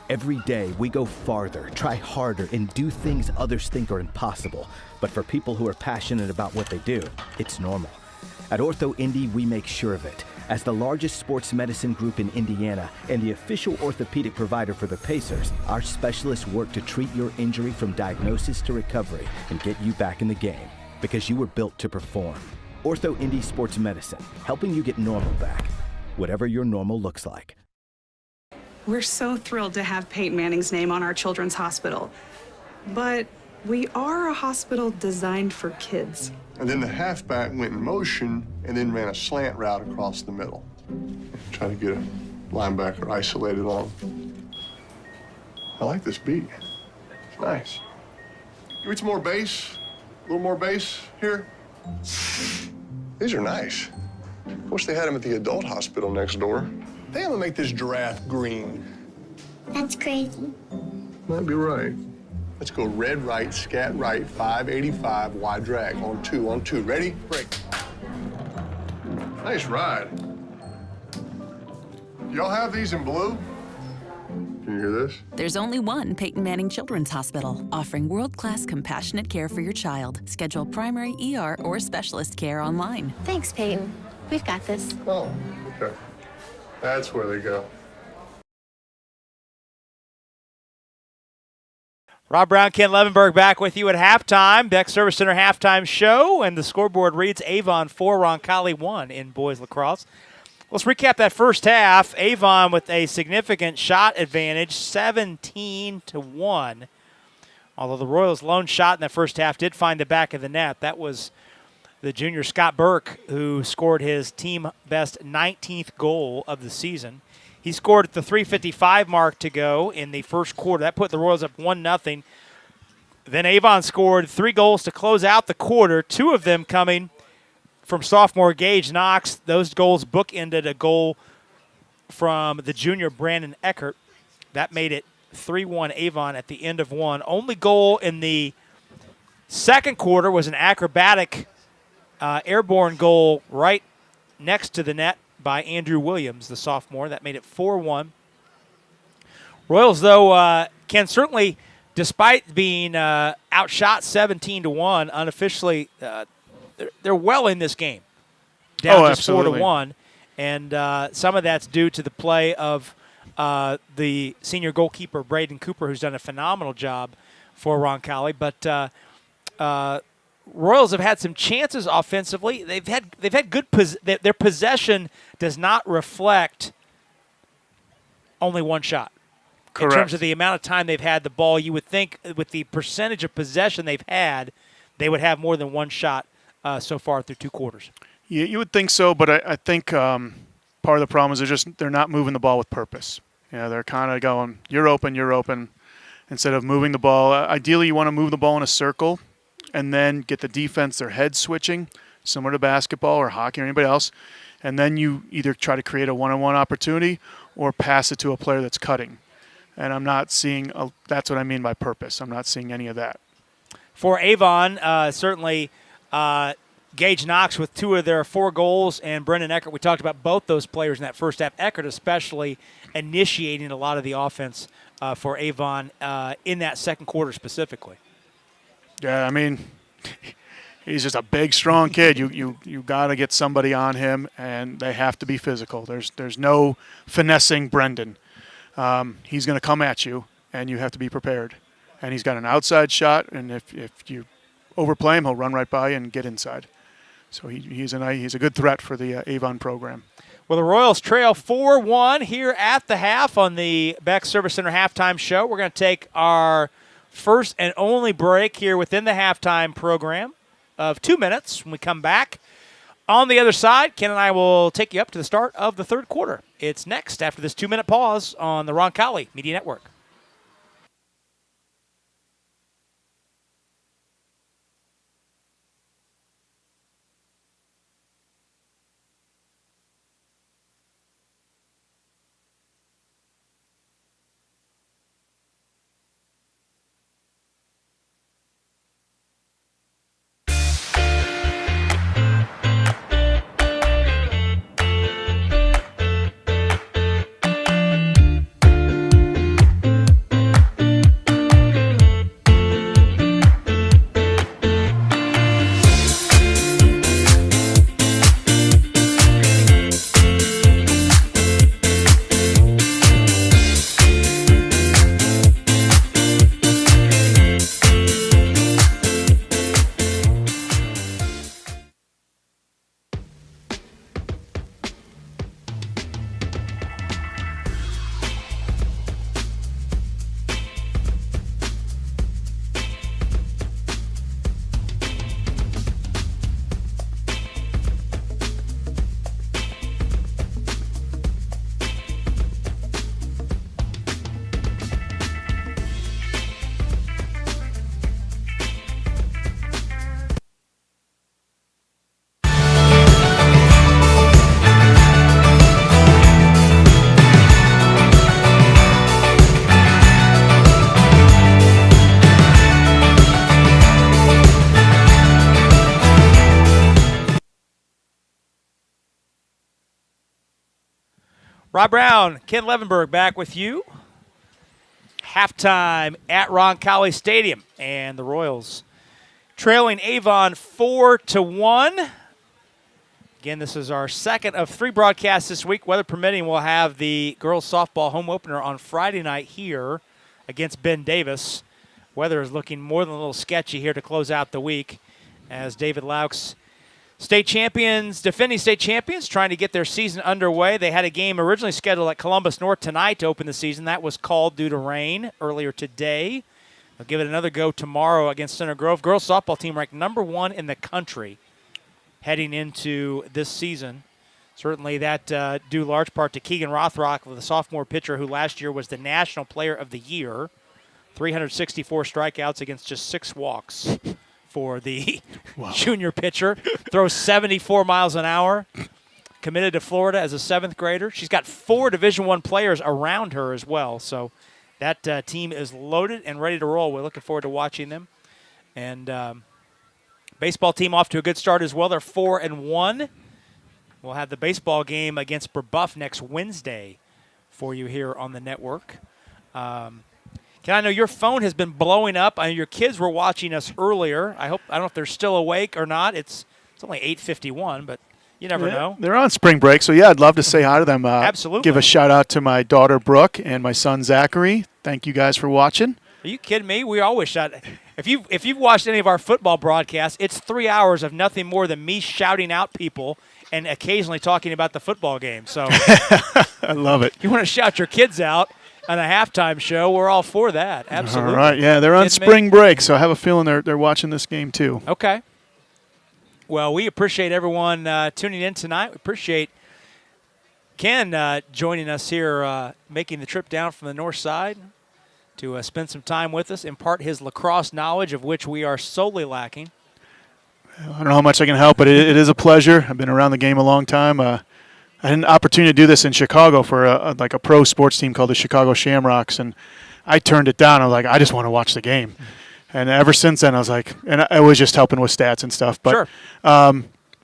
Every day, we go farther, try harder, and do things others think are impossible. But for people who are passionate about what they do, it's normal. At Ortho Indy, we make sure of it. As the largest sports medicine group in Indiana and the official orthopedic provider for the Pacers, our specialists work to treat your injury from diagnosis to recovery and get you back in the game, because you were built to perform. Ortho Indy Sports Medicine, helping you get normal back, whatever your normal looks like. We're so thrilled to have Peyton Manning's name on our children's hospital. But we are a hospital designed for kids. And then the halfback went in motion and then ran a slant route across the middle. Try to get a linebacker isolated on. I like this beat. It's nice. Give me some more bass. A little more bass here. These are nice. Wish they had them at the adult hospital next door. I think I'm gonna make this giraffe green. That's crazy. Might be right. Let's go red right, scat right, 585, wide drag. On two. Ready? Break. Nice ride. Y'all have these in blue? Can you hear this? There's only one Peyton Manning Children's Hospital, offering world-class compassionate care for your child. Schedule primary ER or specialist care online. Thanks, Peyton. We've got this. Oh, okay. That's where they go. Rob Brown, Ken Levenberg back with you at halftime. Beck's Service Center halftime show, and the scoreboard reads Avon 4, Roncalli 1 in boys lacrosse. Let's recap that first half. Avon with a significant shot advantage, 17-1. Although the Royals' lone shot in that first half did find the back of the net. That was the junior Scott Burke, who scored his team-best 19th goal of the season. He scored at the 3:55 mark to go in the first quarter. That put the Royals up 1-0. Then Avon scored 3 goals to close out the quarter, 2 of them coming from sophomore Gage Knox. Those goals bookended a goal from the junior Brandon Eckert. That made it 3-1 Avon at the end of one. Only goal in the second quarter was an acrobatic airborne goal right next to the net by Andrew Williams, the sophomore. That made it 4-1. Royals, though, can certainly, despite being outshot 17-1, unofficially, they're well in this game. Down just absolutely. 4-1. And some of that's due to the play of the senior goalkeeper, Braden Cooper, who's done a phenomenal job for Roncalli. But Royals have had some chances offensively. They've had good their possession does not reflect only one shot. Correct. In terms of the amount of time they've had the ball, you would think with the percentage of possession they've had, they would have more than one shot so far through 2 quarters. Yeah, you would think so, but I think part of the problem is they're not moving the ball with purpose. They're kind of going, you're open, instead of moving the ball. Ideally, you want to move the ball in a circle and then get the defense their head switching, similar to basketball or hockey or anybody else, and then you either try to create a one-on-one opportunity or pass it to a player that's cutting. And I'm not seeing that's what I mean by purpose. I'm not seeing any of that. For Avon, certainly Gage Knox with 2 of their 4 goals, and Brendan Eckert. We talked about both those players in that first half. Eckert especially initiating a lot of the offense for Avon in that second quarter specifically. Yeah, I mean, he's just a big, strong kid. You got to get somebody on him, and they have to be physical. There's no finessing Brendan. He's going to come at you, and you have to be prepared. And he's got an outside shot, and if you overplay him, he'll run right by you and get inside. So he's a good threat for the Avon program. Well, the Royals trail 4-1 here at the half on the Beck Service Center halftime show. We're going to take our first and only break here within the halftime program of 2 minutes. When we come back, on the other side, Ken and I will take you up to the start of the third quarter. It's next after this 2-minute pause on the Roncalli Media Network. Rob Brown, Ken Levenberg back with you. Halftime at Roncalli Stadium, and the Royals trailing Avon 4-1. Again, this is our second of 3 broadcasts this week. Weather permitting, we'll have the girls softball home opener on Friday night here against Ben Davis. Weather is looking more than a little sketchy here to close out the week as David Laux, defending state champions, trying to get their season underway. They had a game originally scheduled at Columbus North tonight to open the season. That was called due to rain earlier today. They'll give it another go tomorrow against Center Grove. Girls softball team ranked number 1 in the country heading into this season. Certainly that due large part to Keegan Rothrock, the sophomore pitcher who last year was the National Player of the Year. 364 strikeouts against just 6 walks for the junior pitcher. Throws 74 miles an hour. Committed to Florida as a 7th grader. She's got 4 Division I players around her as well. So that team is loaded and ready to roll. We're looking forward to watching them. And baseball team off to a good start as well. They're 4-1. We'll have the baseball game against Brebeuf next Wednesday for you here on the network. Ken, I know your phone has been blowing up. I know your kids were watching us earlier. I don't know if they're still awake or not. It's only 8:51, but you never know. They're on spring break, so yeah, I'd love to say hi to them. Absolutely. Give a shout out to my daughter Brooke and my son Zachary. Thank you guys for watching. Are you kidding me? We always shout. If you've watched any of our football broadcasts, it's 3 hours of nothing more than me shouting out people and occasionally talking about the football game. So I love it. You want to shout your kids out on a halftime show, we're all for that. Absolutely. All right, yeah, they're on spring break, so I have a feeling they're watching this game too. Okay. Well, we appreciate everyone tuning in tonight. We appreciate Ken joining us here, making the trip down from the north side to spend some time with us, impart his lacrosse knowledge, of which we are solely lacking. I don't know how much I can help, but it is a pleasure. I've been around the game a long time. I had an opportunity to do this in Chicago for a pro sports team called the Chicago Shamrocks, and I turned it down. I was like, I just want to watch the game. And ever since then, I was like, and I was just helping with stats and stuff. But, Sure.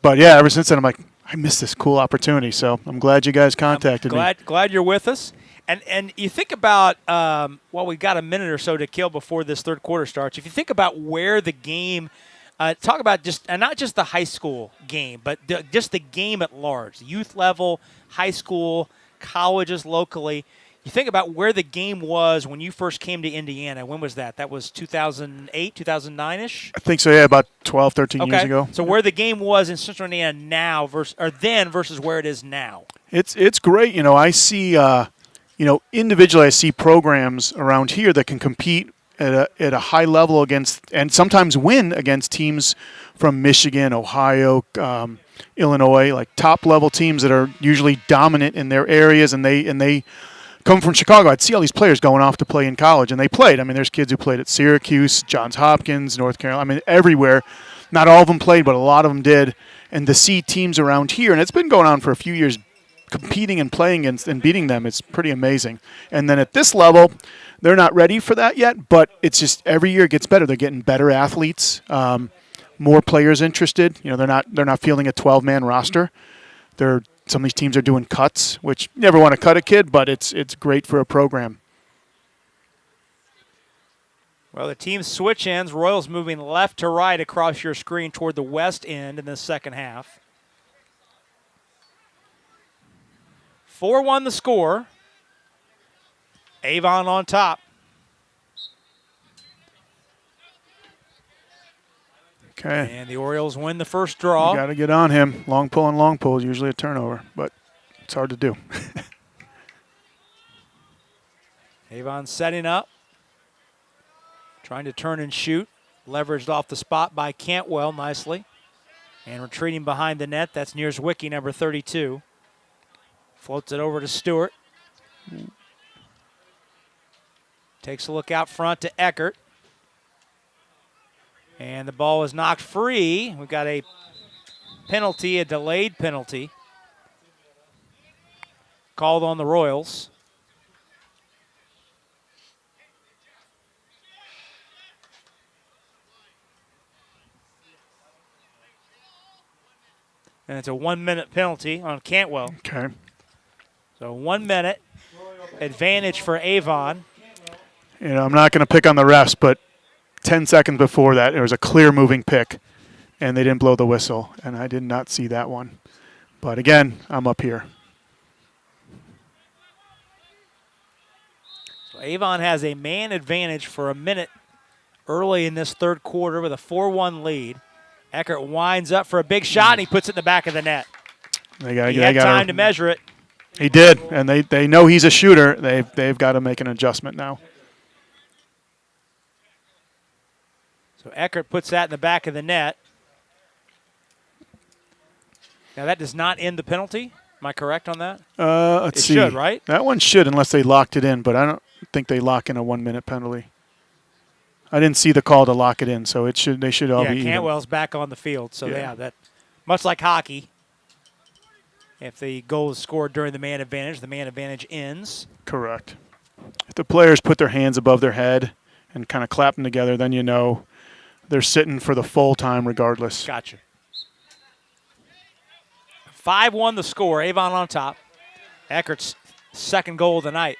But yeah, ever since then, I'm like, I missed this cool opportunity. So I'm glad you guys contacted me. Glad you're with us. And you think about, we've got a minute or so to kill before this third quarter starts. If you think about where the game, talk about not just the high school game, but just the game at large, youth level, high school, colleges locally. You think about where the game was when you first came to Indiana. When was that? That was 2008, 2009-ish? I think so, yeah, about 12, 13 years ago. So where the game was in Central Indiana now versus where it is now. It's great. I see, individually I see programs around here that can compete at a high level against and sometimes win against teams from Michigan, Ohio, Illinois, like top-level teams that are usually dominant in their areas, and they come from Chicago. I'd see all these players going off to play in college, and they played. I mean, there's kids who played at Syracuse, Johns Hopkins, North Carolina. I mean, everywhere. Not all of them played, but a lot of them did. And to see teams around here, and it's been going on for a few years, competing and playing against and beating them, it's pretty amazing. And then at this level, they're not ready for that yet, but it's just every year it gets better. They're getting better athletes, more players interested. They're not fielding a 12-man roster. Some of these teams are doing cuts, which you never want to cut a kid, but it's great for a program. Well, the teams switch ends. Royals moving left to right across your screen toward the west end in the second half. 4-1 the score. Avon on top. Okay. And the Orioles win the first draw. You got to get on him. Long pull is usually a turnover, but it's hard to do. Avon setting up. Trying to turn and shoot. Leveraged off the spot by Cantwell nicely. And retreating behind the net, that's Nierzwicki, number 32. Floats it over to Stewart. Takes a look out front to Eckert. And the ball is knocked free. We've got a penalty, a delayed penalty, called on the Royals. And it's a 1-minute penalty on Cantwell. Okay. So 1 minute advantage for Avon. I'm not going to pick on the refs, but 10 seconds before that, there was a clear moving pick, and they didn't blow the whistle, and I did not see that one. But again, I'm up here. So Avon has a man advantage for a minute early in this third quarter with a 4-1 lead. Eckert winds up for a big shot, and he puts it in the back of the net. He had time to measure it. He did, and they know he's a shooter. They've got to make an adjustment now. So Eckert puts that in the back of the net. Now that does not end the penalty. Am I correct on that? Let's see. It should, right? That one should, unless they locked it in, but I don't think they lock in a 1-minute penalty. I didn't see the call to lock it in, so they should all be even. Cantwell's back on the field, so that much like hockey. If the goal is scored during the man advantage ends. Correct. If the players put their hands above their head and kind of clap them together, then you know they're sitting for the full time regardless. Gotcha. 5-1 the score. Avon on top. Eckert's second goal of the night.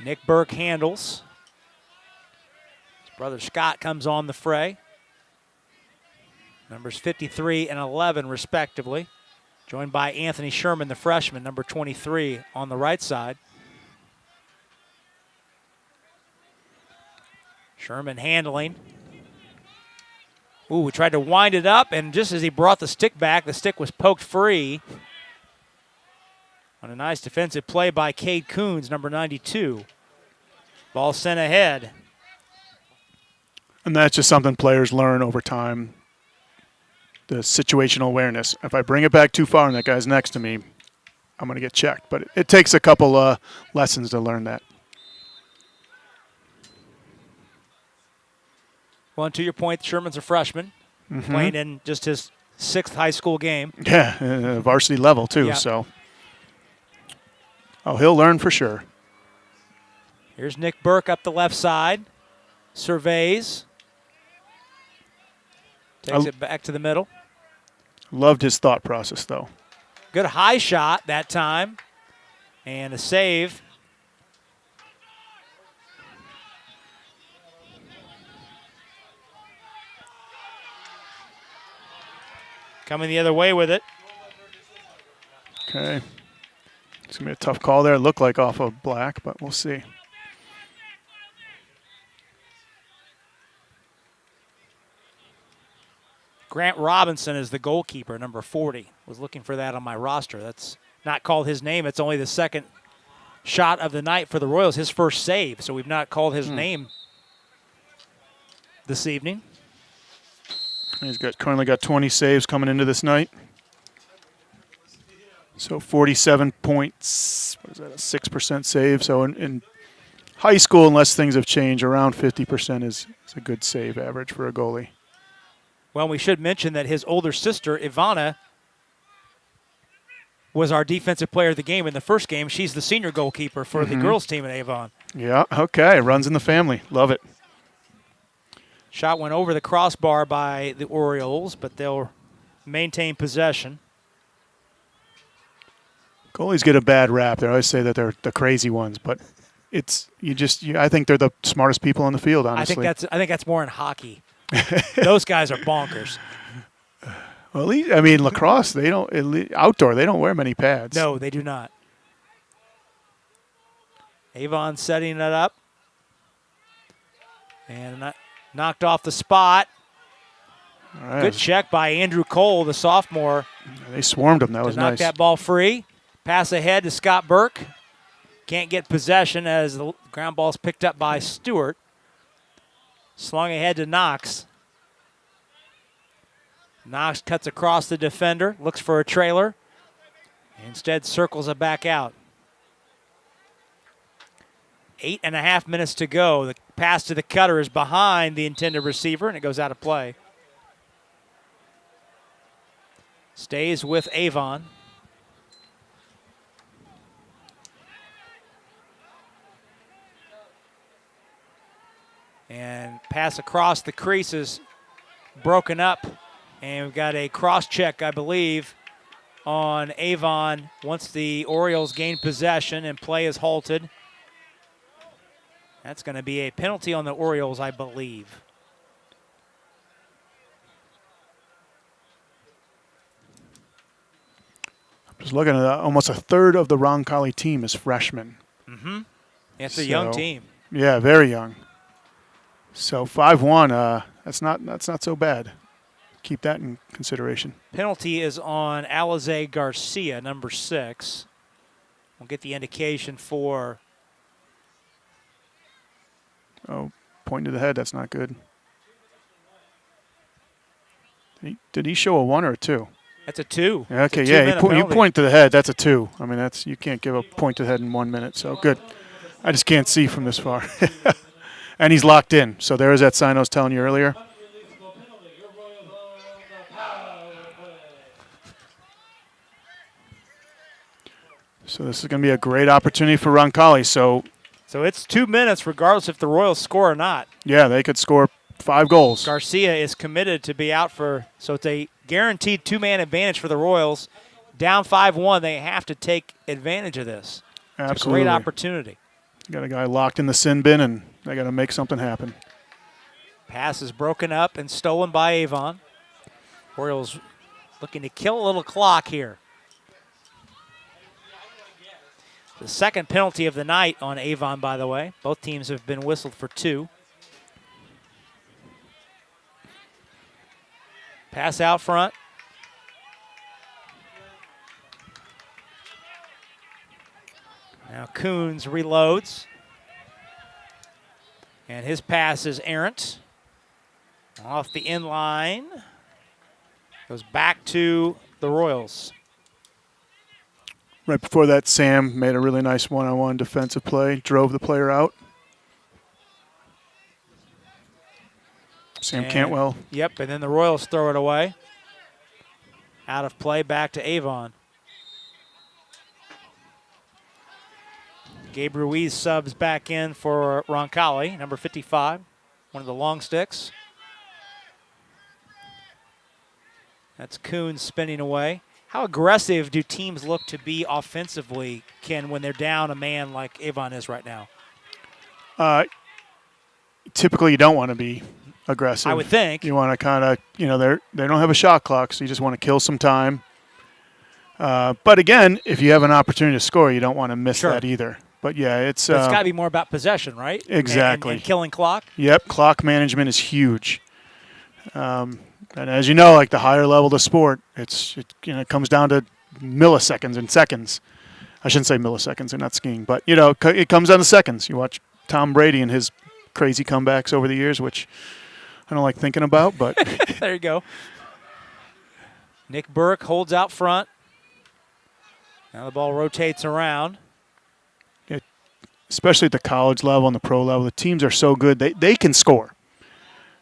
Nick Burke handles. His brother Scott comes on the fray. Numbers 53 and 11, respectively. Joined by Anthony Sherman, the freshman, number 23, on the right side. Sherman handling. Ooh, we tried to wind it up, and just as he brought the stick back, the stick was poked free. On a nice defensive play by Cade Coons, number 92. Ball sent ahead. And that's just something players learn over time. The situational awareness. If I bring it back too far and that guy's next to me, I'm going to get checked. But it takes a couple lessons to learn that. Well, and to your point, Sherman's a freshman, playing in just his 6th high school game. Yeah, varsity level too. Yeah. So, he'll learn for sure. Here's Nick Burke up the left side. Surveys. Takes it back to the middle. Loved his thought process, though. Good high shot that time. And a save. Coming the other way with it. Okay. It's going to be a tough call there. It looked like off of Black, but we'll see. Grant Robinson is the goalkeeper, number 40. Was looking for that on my roster. That's not called his name. It's only the second shot of the night for the Royals, his first save. So we've not called his name this evening. He's currently got 20 saves coming into this night. So 47 points, what is that, a 6% save. So in high school, unless things have changed, around 50% is a good save average for a goalie. Well, we should mention that his older sister, Ivana, was our defensive player of the game in the first game. She's the senior goalkeeper for the girls team at Avon. Yeah, okay, runs in the family. Love it. Shot went over the crossbar by the Orioles, but they'll maintain possession. Goalies get a bad rap. They always say that they're the crazy ones, but I think they're the smartest people on the field, honestly. I think that's more in hockey. Those guys are bonkers. Well, at least, I mean, lacrosse, outdoor, they don't wear many pads. No, they do not. Avon setting it up. And knocked off the spot. All right. Good check by Andrew Cole, the sophomore. They swarmed him. That was knock nice. That ball free. Pass ahead to Scott Burke. Can't get possession as the ground ball's picked up by Stewart. Slung ahead to Knox. Knox cuts across the defender, looks for a trailer. Instead circles it back out. 8.5 minutes to go. The pass to the cutter is behind the intended receiver, and it goes out of play. Stays with Avon. And pass across the crease is broken up. And we've got a cross check, I believe, on Avon once the Orioles gain possession and play is halted. That's going to be a penalty on the Orioles, I believe. Just looking at that, almost a third of the Roncalli team is freshmen. Mm-hmm. It's a young team. Yeah, very young. So 5-1, that's not so bad. Keep that in consideration. Penalty is on Alize Garcia, number 6. We'll get the indication for. Oh, point to the head. That's not good. Did he show a 1 or a 2? That's a 2. Okay, yeah. You point to the head. That's a 2. I mean, you can't give a point to the head in 1 minute. So good. I just can't see from this far. And he's locked in. So there is that sign I was telling you earlier. So this is going to be a great opportunity for Roncalli. So it's 2 minutes regardless if the Royals score or not. Yeah, they could score 5 goals. Garcia is committed to be out so it's a guaranteed 2-man advantage for the Royals. Down 5-1, they have to take advantage of this. Absolutely. It's a great opportunity. You got a guy locked in the sin bin, and they got to make something happen. Pass is broken up and stolen by Avon. Orioles looking to kill a little clock here. The second penalty of the night on Avon, by the way. Both teams have been whistled for 2. Pass out front. Now Coons reloads. And his pass is errant. Off the end line. Goes back to the Royals. Right before that, Sam made a really nice one-on-one defensive play, drove the player out. Sam Cantwell. Yep, and then the Royals throw it away. Out of play, back to Avon. Gabe Ruiz subs back in for Roncalli, number 55, one of the long sticks. That's Coons spinning away. How aggressive do teams look to be offensively, Ken, when they're down a man like Avon is right now? Typically, you don't want to be aggressive. I would think. You want to kind of, they don't have a shot clock, so you just want to kill some time. But again, if you have an opportunity to score, you don't want to miss that either. But yeah, it's got to be more about possession, right? Exactly. And killing clock. Yep, clock management is huge. And as you know, like the higher level of the sport, it comes down to milliseconds and seconds. I shouldn't say milliseconds, they're not skiing, but it comes down to seconds. You watch Tom Brady and his crazy comebacks over the years, which I don't like thinking about, but there you go. Nick Burke holds out front. Now the ball rotates around. Especially at the college level and the pro level, the teams are so good, they can score.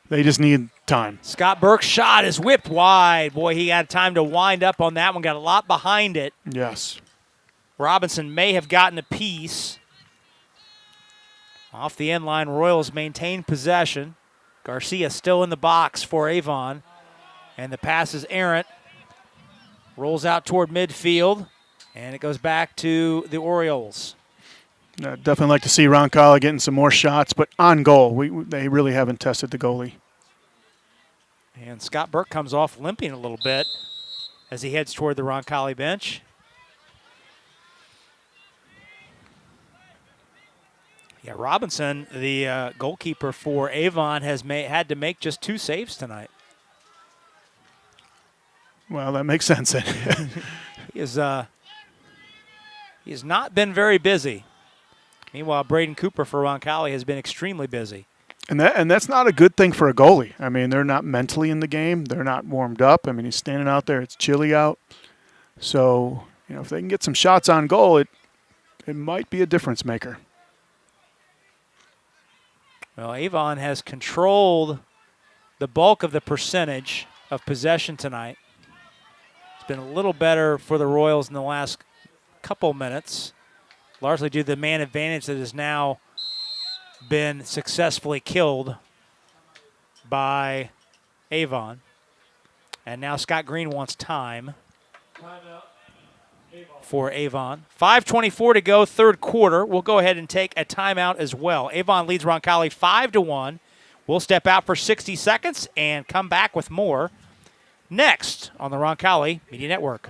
They just need time. Scott Burke's shot is whipped wide. Boy, he had time to wind up on that one, got a lot behind it. Yes. Robinson may have gotten a piece. Off the end line, Royals maintain possession. Garcia still in the box for Avon. And the pass is errant. Rolls out toward midfield. And it goes back to the Orioles. Definitely like to see Roncalli getting some more shots, but on goal. They really haven't tested the goalie. And Scott Burke comes off limping a little bit as he heads toward the Roncalli bench. Yeah, Robinson, the goalkeeper for Avon, has had to make just 2 saves tonight. Well, that makes sense. He has not been very busy. Meanwhile, Braden Cooper for Roncalli has been extremely busy. And that's not a good thing for a goalie. I mean, they're not mentally in the game. They're not warmed up. I mean, he's standing out there. It's chilly out. So, if they can get some shots on goal, it might be a difference maker. Well, Avon has controlled the bulk of the percentage of possession tonight. It's been a little better for the Royals in the last couple minutes, largely due to the man advantage that has now been successfully killed by Avon. And now Scott Green wants time for Avon. 5:24 to go, third quarter. We'll go ahead and take a timeout as well. Avon leads Roncalli 5-1. We'll step out for 60 seconds and come back with more next on the Roncalli Media Network.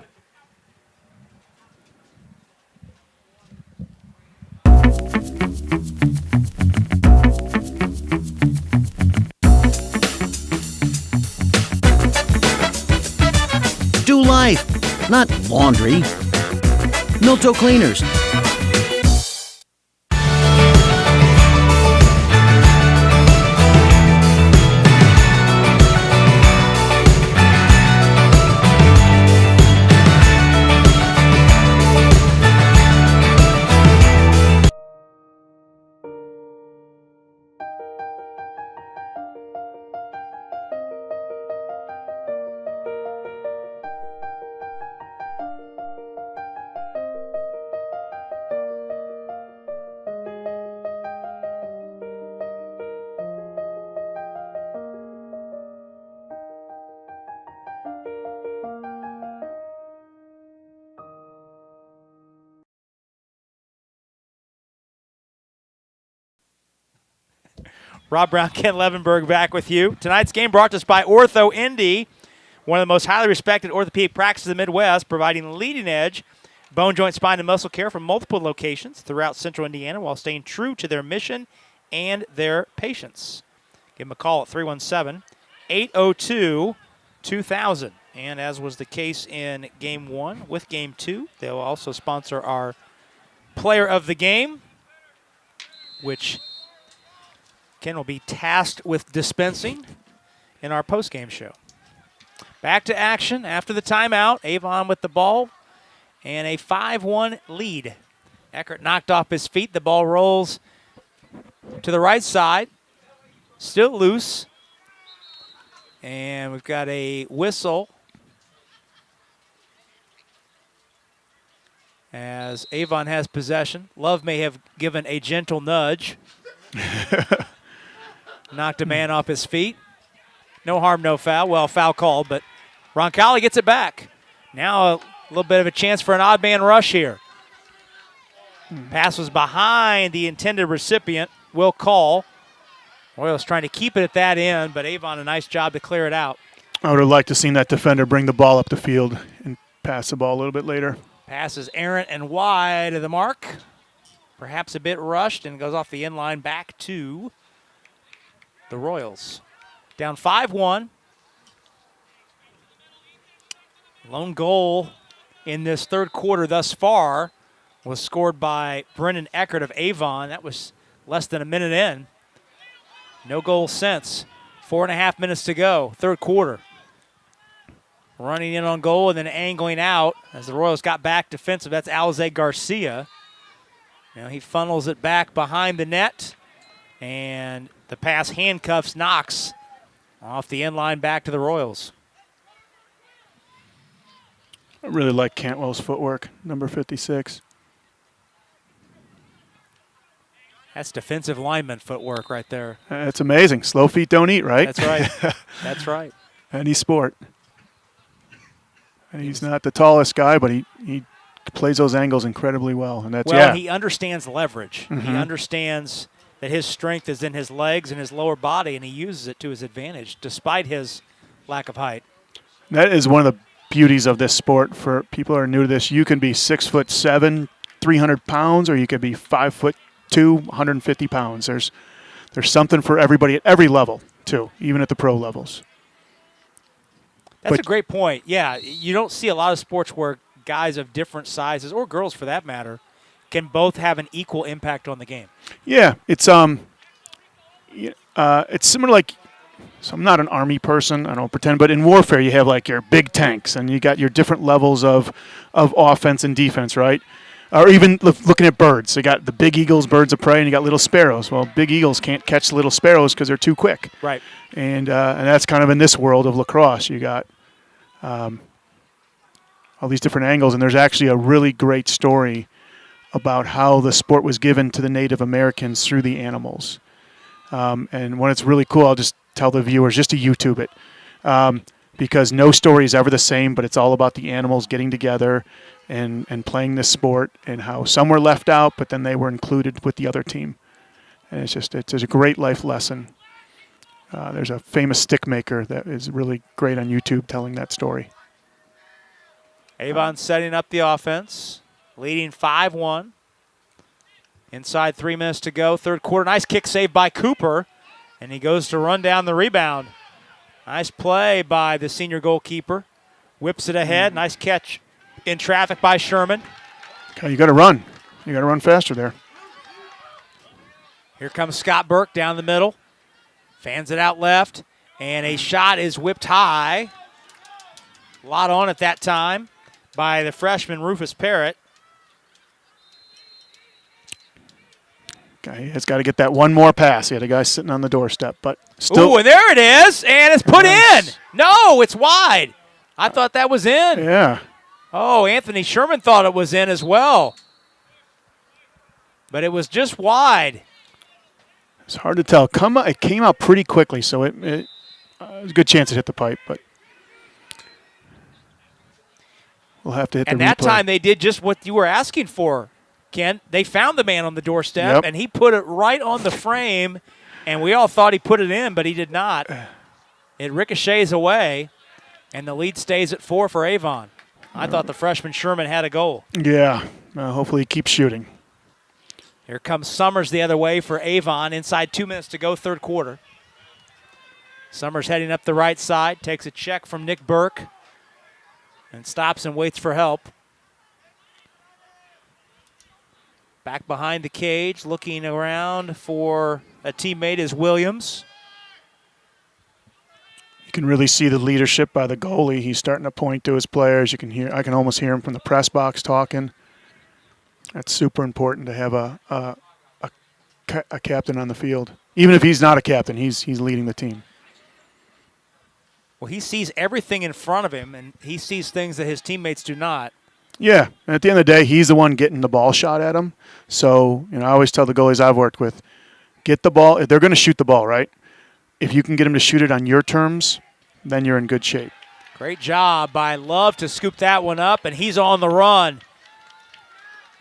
Do life, not laundry. Milto Cleaners. Rob Brown, Ken Levenberg back with you. Tonight's game brought to us by Ortho Indy, one of the most highly respected orthopedic practices in the Midwest, providing leading edge bone, joint, spine, and muscle care from multiple locations throughout central Indiana while staying true to their mission and their patients. Give them a call at 317-802-2000. And as was the case in Game 1 with Game 2, they'll also sponsor our Player of the Game, which Ken will be tasked with dispensing in our postgame show. Back to action after the timeout. Avon with the ball and a 5-1 lead. Eckert knocked off his feet. The ball rolls to the right side. Still loose. And we've got a whistle as Avon has possession. Love may have given a gentle nudge. Knocked a man off his feet. No harm, no foul. Well, foul called, but Roncalli gets it back. Now a little bit of a chance for an odd man rush here. Pass was behind the intended recipient, Will Call. Royals trying to keep it at that end, but Avon a nice job to clear it out. I would have liked to seen that defender bring the ball up the field and pass the ball a little bit later. Pass is errant and wide of the mark. Perhaps a bit rushed and goes off the end line back to the Royals. Down 5-1. Lone goal in this third quarter thus far was scored by Brendan Eckert of Avon. That was less than a minute in. No goal since. 4.5 minutes to go, third quarter. Running in on goal and then angling out as the Royals got back defensive. That's Alize Garcia. Now he funnels it back behind the net, and the pass handcuffs Knox off the end line back to the Royals. I really like Cantwell's footwork, number 56. That's defensive lineman footwork right there. It's amazing. Slow feet don't eat, right? That's right. That's right. Any sport. And he's not the tallest guy, but he plays those angles incredibly well. And that's, well, he understands leverage. Mm-hmm. He understands that his strength is in his legs and his lower body, and he uses it to his advantage despite his lack of height. That is one of the beauties of this sport for people who are new to this. You can be 6'7", 300 pounds, or you could be 5'2", 150 pounds. There's something for everybody at every level, too, even at the pro levels. That's a great point. Yeah, you don't see a lot of sports where guys of different sizes, or girls for that matter, can both have an equal impact on the game. Yeah, it's similar like, so I'm not an Army person, I don't pretend, but in warfare you have like your big tanks and you got your different levels of offense and defense, right? Or even looking at birds. You got the big eagles, birds of prey, and you got little sparrows. Well, big eagles can't catch little sparrows because they're too quick. Right. And that's kind of in this world of lacrosse. You got all these different angles, and there's actually a really great story about how the sport was given to the Native Americans through the animals. And when it's really cool, I'll just tell the viewers just to YouTube it, because no story is ever the same, but it's all about the animals getting together and playing this sport, and how some were left out, but then they were included with the other team. And it's a great life lesson. There's a famous stick maker that is really great on YouTube telling that story. Avon setting up the offense, leading 5-1. Inside 3 minutes to go, third quarter. Nice kick save by Cooper, and he goes to run down the rebound. Nice play by the senior goalkeeper. Whips it ahead. Nice catch in traffic by Sherman. Okay, you got to run. You got to run faster there. Here comes Scott Burke down the middle. Fans it out left, and a shot is whipped high. A lot on at that time by the freshman Rufus Parrott. Okay, he's got to get that one more pass. He had a guy sitting on the doorstep, but still. Ooh, and there it is, and it's put in. No, it's wide. I thought that was in. Yeah. Oh, Anthony Sherman thought it was in as well. But it was just wide. It's hard to tell. It came out pretty quickly, so it was a good chance it hit the pipe, but we'll have to hit the replay. And that time they did just what you were asking for, Ken. They found the man on the doorstep, and he put it right on the frame, and we all thought he put it in, but he did not. It ricochets away, and the lead stays at 4 for Avon. I thought the freshman Sherman had a goal. Yeah. Hopefully he keeps shooting. Here comes Summers the other way for Avon. Inside 2 minutes to go, third quarter. Summers heading up the right side, takes a check from Nick Burke, and stops and waits for help. Back behind the cage, looking around for a teammate is Williams. You can really see the leadership by the goalie. He's starting to point to his players. I can almost hear him from the press box talking. That's super important to have a captain on the field. Even if he's not a captain, he's leading the team. Well, he sees everything in front of him, and he sees things that his teammates do not. Yeah, and at the end of the day, he's the one getting the ball shot at him. So, I always tell the goalies I've worked with, get the ball. If they're going to shoot the ball, right? If you can get them to shoot it on your terms, then you're in good shape. Great job by Love to scoop that one up, and he's on the run.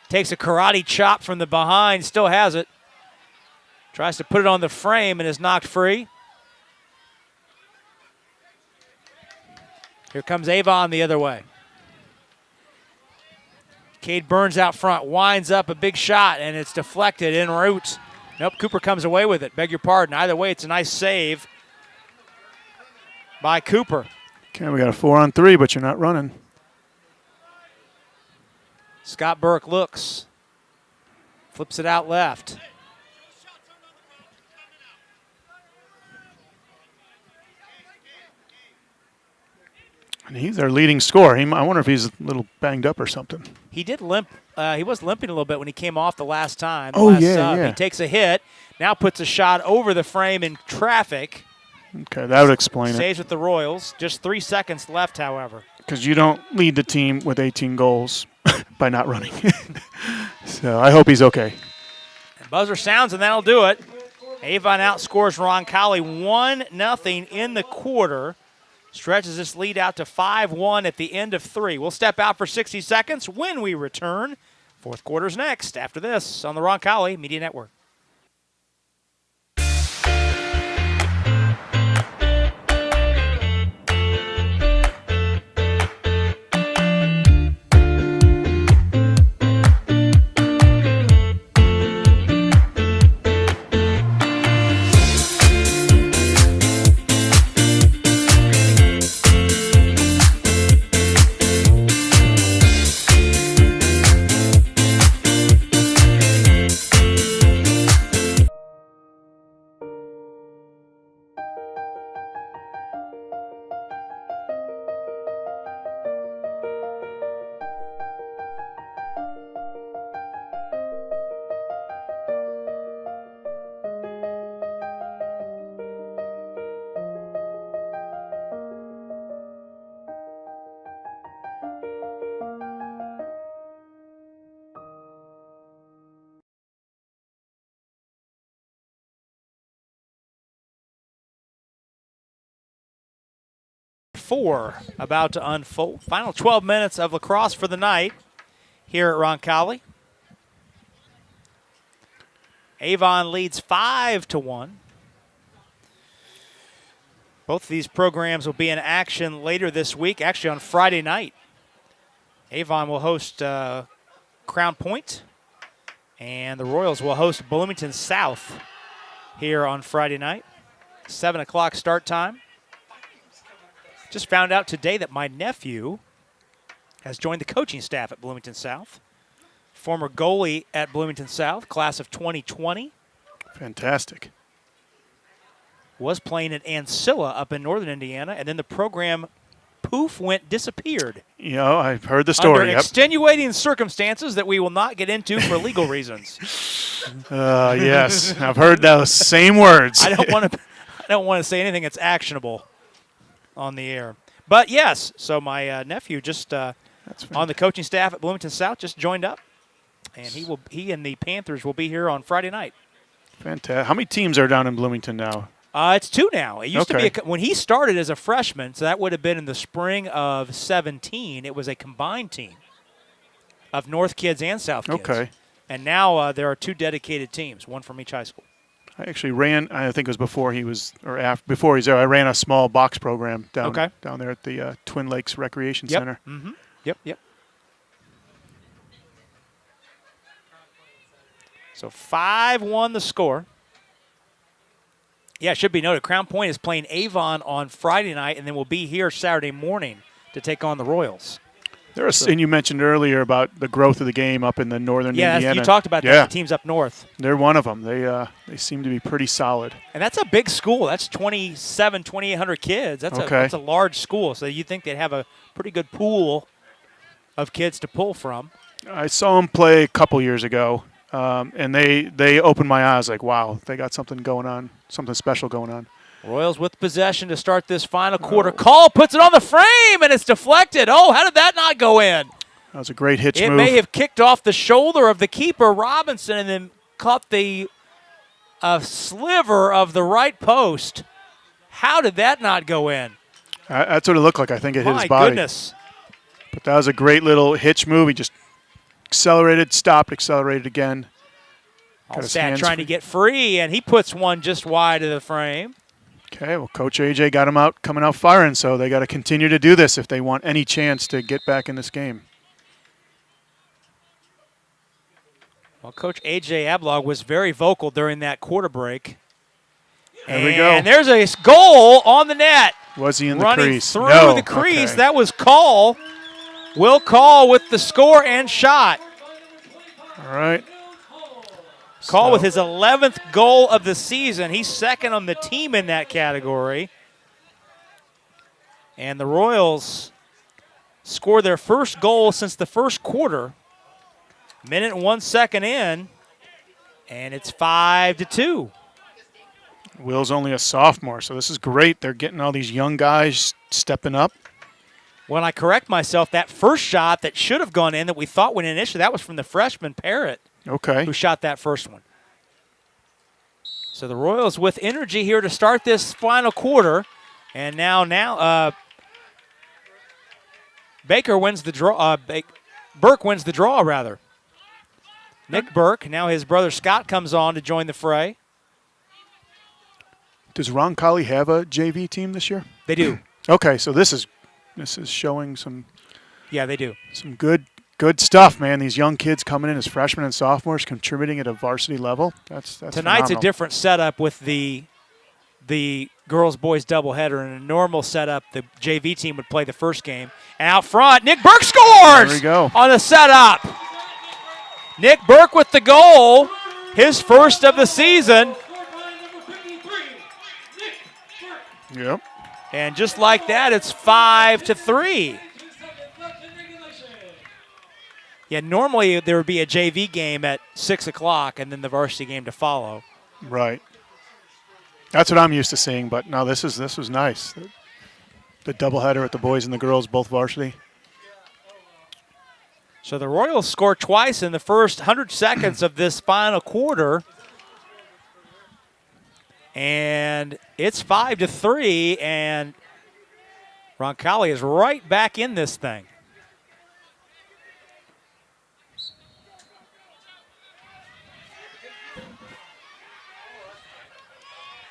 Takes a karate chop from the behind, still has it. Tries to put it on the frame and is knocked free. Here comes Avon the other way. Cade Burns out front, winds up a big shot, and it's deflected en route. Nope, Cooper comes away with it. Beg your pardon. Either way, it's a nice save by Cooper. Okay, we got a 4-on-3, but you're not running. Scott Burke looks. Flips it out left. And he's their leading scorer. I wonder if he's a little banged up or something. He did limp. He was limping a little bit when he came off the last time. Yeah. He takes a hit. Now puts a shot over the frame in traffic. Okay, that would explain it. Stays with the Royals. Just 3 seconds left, however. Because you don't lead the team with 18 goals by not running. So I hope he's okay. And buzzer sounds, and that'll do it. Avon outscores Roncalli 1-0 in the quarter. Stretches this lead out to 5-1 at the end of 3. We'll step out for 60 seconds when we return. Fourth quarter's next after this on the Roncalli Media Network. Four about to unfold. Final 12 minutes of lacrosse for the night here at Roncalli. Avon leads 5-1. Both of these programs will be in action later this week, actually on Friday night. Avon will host Crown Point, and the Royals will host Bloomington South here on Friday night. 7 o'clock start time. Just found out today that my nephew has joined the coaching staff at Bloomington South. Former goalie at Bloomington South, class of 2020. Fantastic. Was playing at Ancilla up in northern Indiana, and then the program disappeared. I've heard the story. Under extenuating circumstances that we will not get into for legal reasons. Yes, I've heard those same words. I don't want to say anything that's actionable on the air. But yes, so my nephew just on the coaching staff at Bloomington South just joined up, and he and the Panthers will be here on Friday night. Fantastic. How many teams are down in Bloomington now? It's 2 now. It used to be when he started as a freshman, so that would have been in the spring of 17. It was a combined team of North kids and South kids. Okay. And now there are 2 dedicated teams, one from each high school. I actually ran, I think it was before he was, or after, before he's there, I ran a small box program down there at the Twin Lakes Recreation Center. Mm-hmm. Yep. So 5-1 the score. Yeah, it should be noted, Crown Point is playing Avon on Friday night, and then we'll be here Saturday morning to take on the Royals. And you mentioned earlier about the growth of the game up in the northern Indiana. Yeah, you talked about that, the teams up north. They're one of them. They seem to be pretty solid. And that's a big school. That's 2,800 kids. That's a large school, so you think they'd have a pretty good pool of kids to pull from. I saw them play a couple years ago, and they opened my eyes like, wow, they got something going on, something special going on. Royals with possession to start this final quarter. Call puts it on the frame, and it's deflected. Oh, how did that not go in? That was a great hitch It move. may have kicked off the shoulder of the keeper, Robinson, and then caught the sliver of the right post. How did that not go in? That's what it looked like. I think it hit My his body. goodness. But that was a great little hitch move. He just accelerated, stopped, accelerated again. Got his Allstat hands trying to free. get free, and he puts one just wide of the frame. Okay, well, Coach AJ got him out, coming out firing, so they got to continue to do this if they want any chance to get back in this game. Well, Coach A.J. Ablog was very vocal during that quarter break. There we go. And there's a goal on the net. Was he in the Running crease? through No. the crease. Okay. That was Call. Will Call with the score and shot. All right. Call So- with his 11th goal of the season. He's second on the team in that category. And the Royals scored their first goal since the first quarter. Minute and 1 second in, and it's 5-2. Will's only a sophomore, so this is great. They're getting all these young guys stepping up. When I correct myself, that first shot that should have gone in that we thought went in initially, that was from the freshman Parrott, Okay. who shot that first one. So the Royals with energy here to start this final quarter, and now Baker wins the draw. Burke wins the draw, rather. Nick Burke. Now his brother Scott comes on to join the fray. Does Roncalli have a JV team this year? They do. Okay, so this is showing some Yeah, they do. good stuff, man. These young kids coming in as freshmen and sophomores, contributing at a varsity level. That's Tonight's phenomenal. a different setup with the girls-boys doubleheader. In a normal setup, the JV team would play the first game. And out front, Nick Burke scores! There we go. On the setup. Nick Burke with the goal, his first of the season. Yep. And just like that, it's 5-3. Yeah, normally there would be a JV game at 6 o'clock and then the varsity game to follow. Right. That's what I'm used to seeing, but no, this was nice. The doubleheader with the boys and the girls, both varsity. So the Royals scored twice in the first 100 seconds of this final quarter. And it's 5-3, and Roncalli is right back in this thing.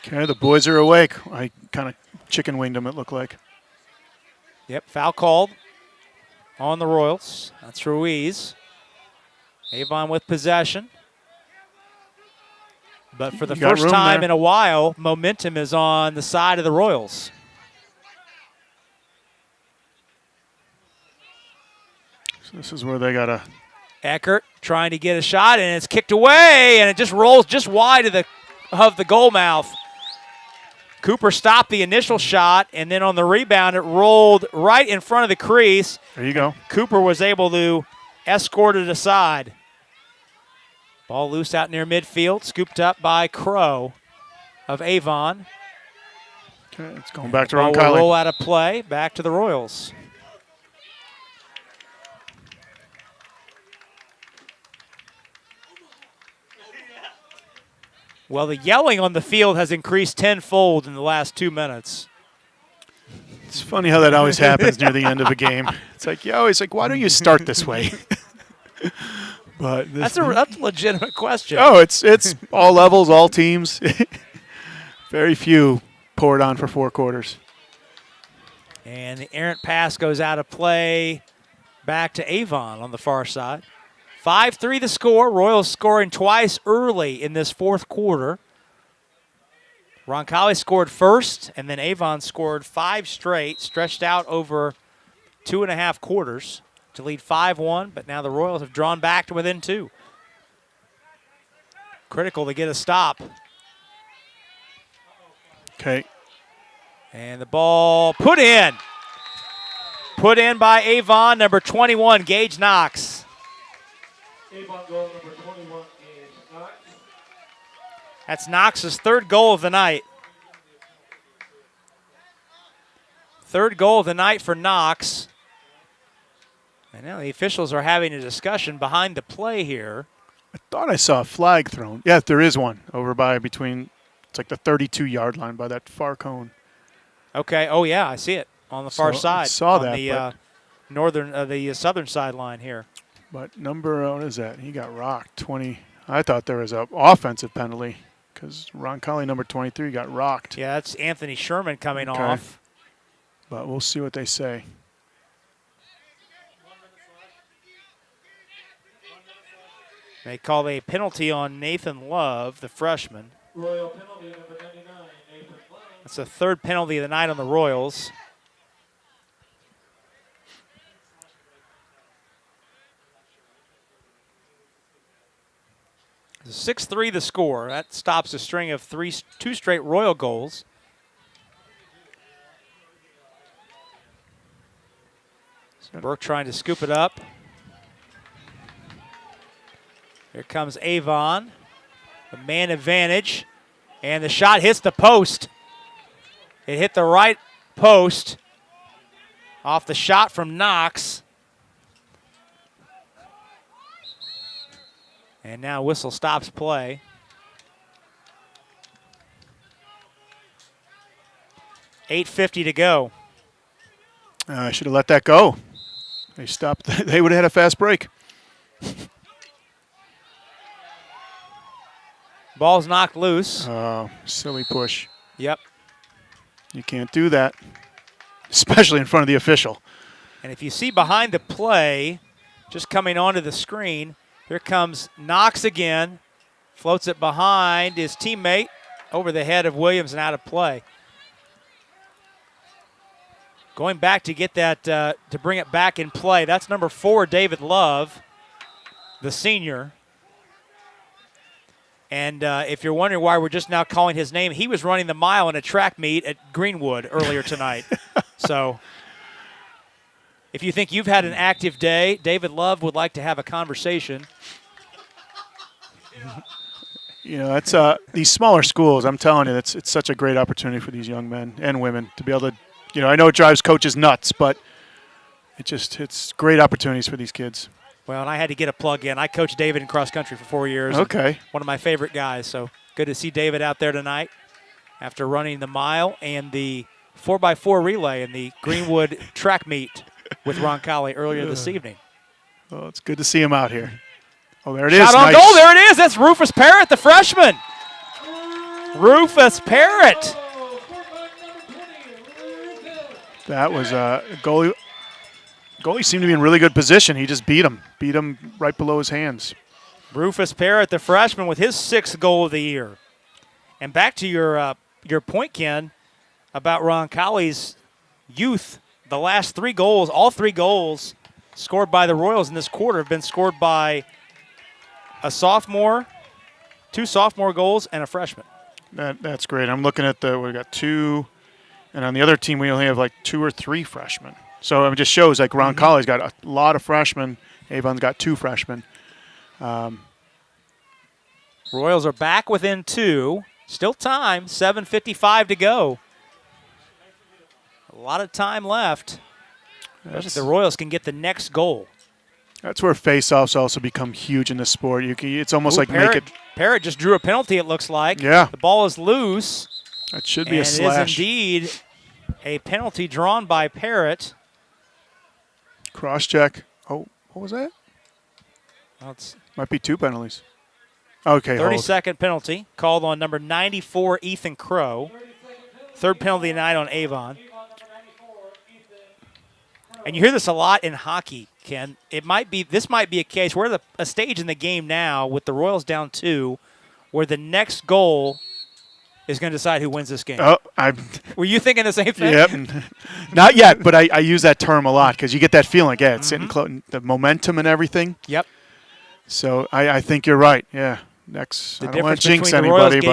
Okay, the boys are awake. I kind of chicken winged them, it looked like. Yep, foul called on the Royals. That's Ruiz. Avon with possession. But for the You got first room time there. in a while, momentum is on the side of the Royals. So this is where they got to. Eckert trying to get a shot, and it's kicked away, and it just rolls just wide of the goal mouth. Cooper stopped the initial shot, and then on the rebound, it rolled right in front of the crease. There you go. Cooper was able to escort it aside. Ball loose out near midfield, scooped up by Crow of Avon. Okay, it's going back to Ball will Roncalli. roll out of play, back to the Royals. Well, the yelling on the field has increased tenfold in the last 2 minutes. It's funny how that always happens near the end of a game. It's like, you always like, why don't you start this way? But That's a legitimate question. Oh, it's all levels, all teams. Very few pour it on for 4 quarters. And the errant pass goes out of play back to Avon on the far side. 5-3 the score. Royals scoring twice early in this fourth quarter. Roncalli scored first, and then Avon scored 5 straight, stretched out over 2.5 quarters to lead 5-1, but now the Royals have drawn back to within 2. Critical to get a stop. Okay. And the ball put in. Put in by Avon, number 21, Gage Knox. Avon goal number 21 is Knox. That's Knox's 3rd goal of the night. 3rd goal of the night for Knox. And now the officials are having a discussion behind the play here. I thought I saw a flag thrown. Yeah, there is one over by between, it's like the 32-yard line by that far cone. Okay. Oh, yeah, I see it on the far side. I saw on that. The southern sideline here. But what is that? He got rocked. 20. I thought there was an offensive penalty because Roncalli, number 23, got rocked. Yeah, that's Anthony Sherman coming off. But we'll see what they say. They call a penalty on Nathan Love, the freshman. Royal penalty number 99, Nathan Love. That's the third penalty of the night on the Royals. It's 6-3 the score. That stops a string of two straight Royal goals. So Burke trying to scoop it up. Here comes Avon, the man advantage, and the shot hits the post. It hit the right post off the shot from Knox. And now whistle stops play. $8:50 to go. I should have let that go. They stopped. They would have had a fast break. Ball's knocked loose. Oh, silly push. Yep. You can't do that, especially in front of the official. And if you see behind the play, just coming onto the screen, here comes Knox again. Floats it behind his teammate over the head of Williams and out of play. Going back to get that, to bring it back in play. That's number 4, David Love, the senior. And if you're wondering why we're just now calling his name, he was running the mile in a track meet at Greenwood earlier tonight. So if you think you've had an active day, David Love would like to have a conversation. You know, it's these smaller schools, I'm telling you, it's such a great opportunity for these young men and women to be able to, you know, I know it drives coaches nuts, but it's great opportunities for these kids. Well, and I had to get a plug in. I coached David in cross country for 4 years. Okay. One of my favorite guys. So good to see David out there tonight after running the mile and the 4x4 relay in the Greenwood track meet with Roncalli earlier this evening. Well, it's good to see him out here. Oh, there it is. Shot on nice. goal. There it is. That's Rufus Parrott, the freshman. Rufus Parrott. That was a goalie. Goalie seemed to be in really good position. He just beat him right below his hands. Rufus Parrott, the freshman, with his 6th goal of the year. And back to your point, Ken, about Roncalli's youth. The last 3 goals, all 3 goals scored by the Royals in this quarter have been scored by a sophomore, 2 sophomore goals, and a freshman. That's great. I'm looking at we got 2, and on the other team we only have like 2 or 3 freshmen. So it just shows like Roncalli's got a lot of freshmen. Avon's got 2 freshmen. Royals are back within 2. Still time, 7:55 to go. A lot of time left. The Royals can get the next goal. That's where face-offs also become huge in this sport. It's almost like Parrott just drew a penalty, it looks like. Yeah. The ball is loose. That should be a slash. It is indeed a penalty drawn by Parrott. Cross-check. Oh, what was that? Well, might be 2 penalties. Okay, 30-second penalty called on number 94, Ethan Crow. 3rd penalty tonight on Avon. And you hear this a lot in hockey, Ken. This might be a case. We're at a stage in the game now with the Royals down 2 where the next goal is going to decide who wins this game. Oh, Were you thinking the same thing? Yep. Not yet, but I use that term a lot because you get that feeling. Yeah, it's sitting close, the momentum and everything. Yep. So I think you're right. Yeah. Next, the I don't want difference to jinx between the anybody,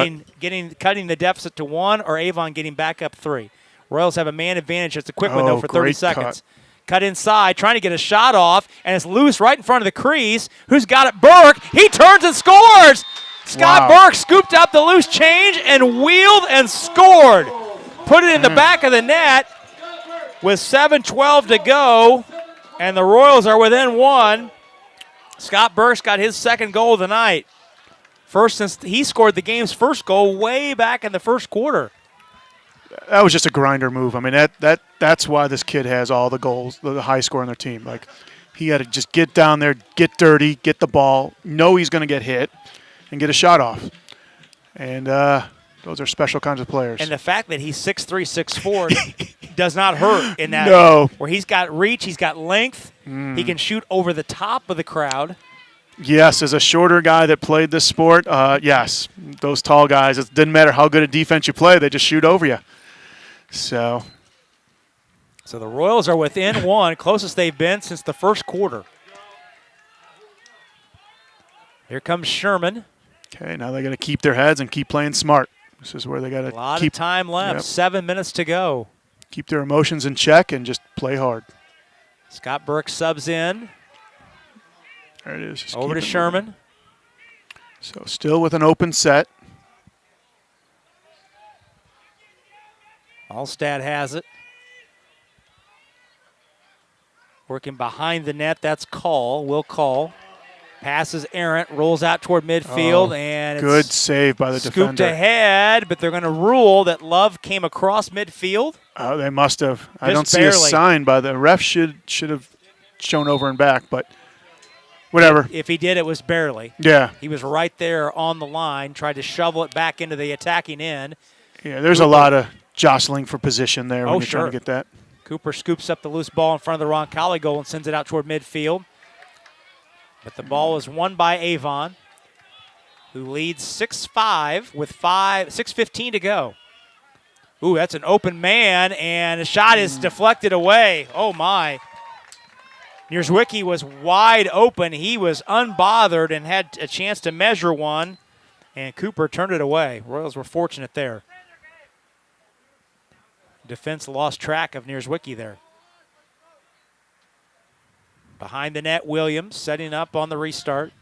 Royals cutting the deficit to 1 or Avon getting back up 3. Royals have a man advantage. It's a quick window for 30 seconds. Cut inside, trying to get a shot off, and it's loose right in front of the crease. Who's got it? Burke. He turns and scores. Scott Burke scooped up the loose change and wheeled and scored. Put it in the back of the net with 7:12 to go. And the Royals are within one. Scott Burks got his second goal of the night. First since he scored the game's first goal way back in the first quarter. That was just a grinder move. I mean, that's why this kid has all the goals, the high score on their team. Like, he had to just get down there, get dirty, get the ball, know he's going to get hit, and get a shot off. And those are special kinds of players. And the fact that he's 6'3", 6'4", does not hurt in that. No. Where he's got reach, he's got length. He can shoot over the top of the crowd. Yes, as a shorter guy that played this sport, yes, those tall guys, it didn't matter how good a defense you play, they just shoot over you. So the Royals are within one, closest they've been since the first quarter. Here comes Sherman. Okay, now they got to keep their heads and keep playing smart. This is where they got to keep. A lot of time left, Yep. 7 minutes to go. Keep their emotions in check and just play hard. Scott Burke subs in. There it is. Just Over to keep it Sherman. moving. So still with an open set. Allstad has it. Working behind the net, that's Will Call. Passes errant, rolls out toward midfield, and it's good save by the scooped defender. ahead, but they're going to rule that Love came across midfield. Oh, they must have. I Just don't see barely. a sign by the ref. Should have shown over and back, but whatever. If he did, it was barely. Yeah. He was right there on the line, tried to shovel it back into the attacking end. Yeah, there's a lot of jostling for position there when Oh, you're trying to sure. get that. Cooper scoops up the loose ball in front of the Roncalli goal and sends it out toward midfield. But the ball is won by Avon, who leads 6-5 with 6:15 to go. Ooh, that's an open man, and the shot is deflected away. Oh, my. Nierzwicki was wide open. He was unbothered and had a chance to measure one, and Cooper turned it away. Royals were fortunate there. Defense lost track of Nierzwicki there. Behind the net, Williams setting up on the restart.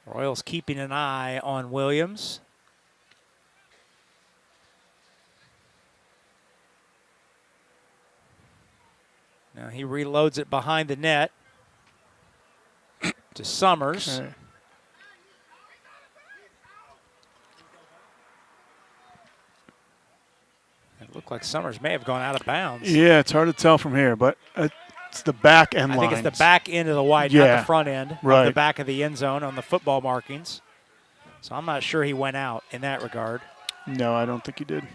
Royals keeping an eye on Williams. Now he reloads it behind the net to Summers. Okay. It looked like Summers may have gone out of bounds. Yeah, it's hard to tell from here, but it's the back end I line. think it's the back end of the wide, Yeah, not the front end of right. the back of the end zone on the football markings. So I'm not sure he went out in that regard. No, I don't think he did.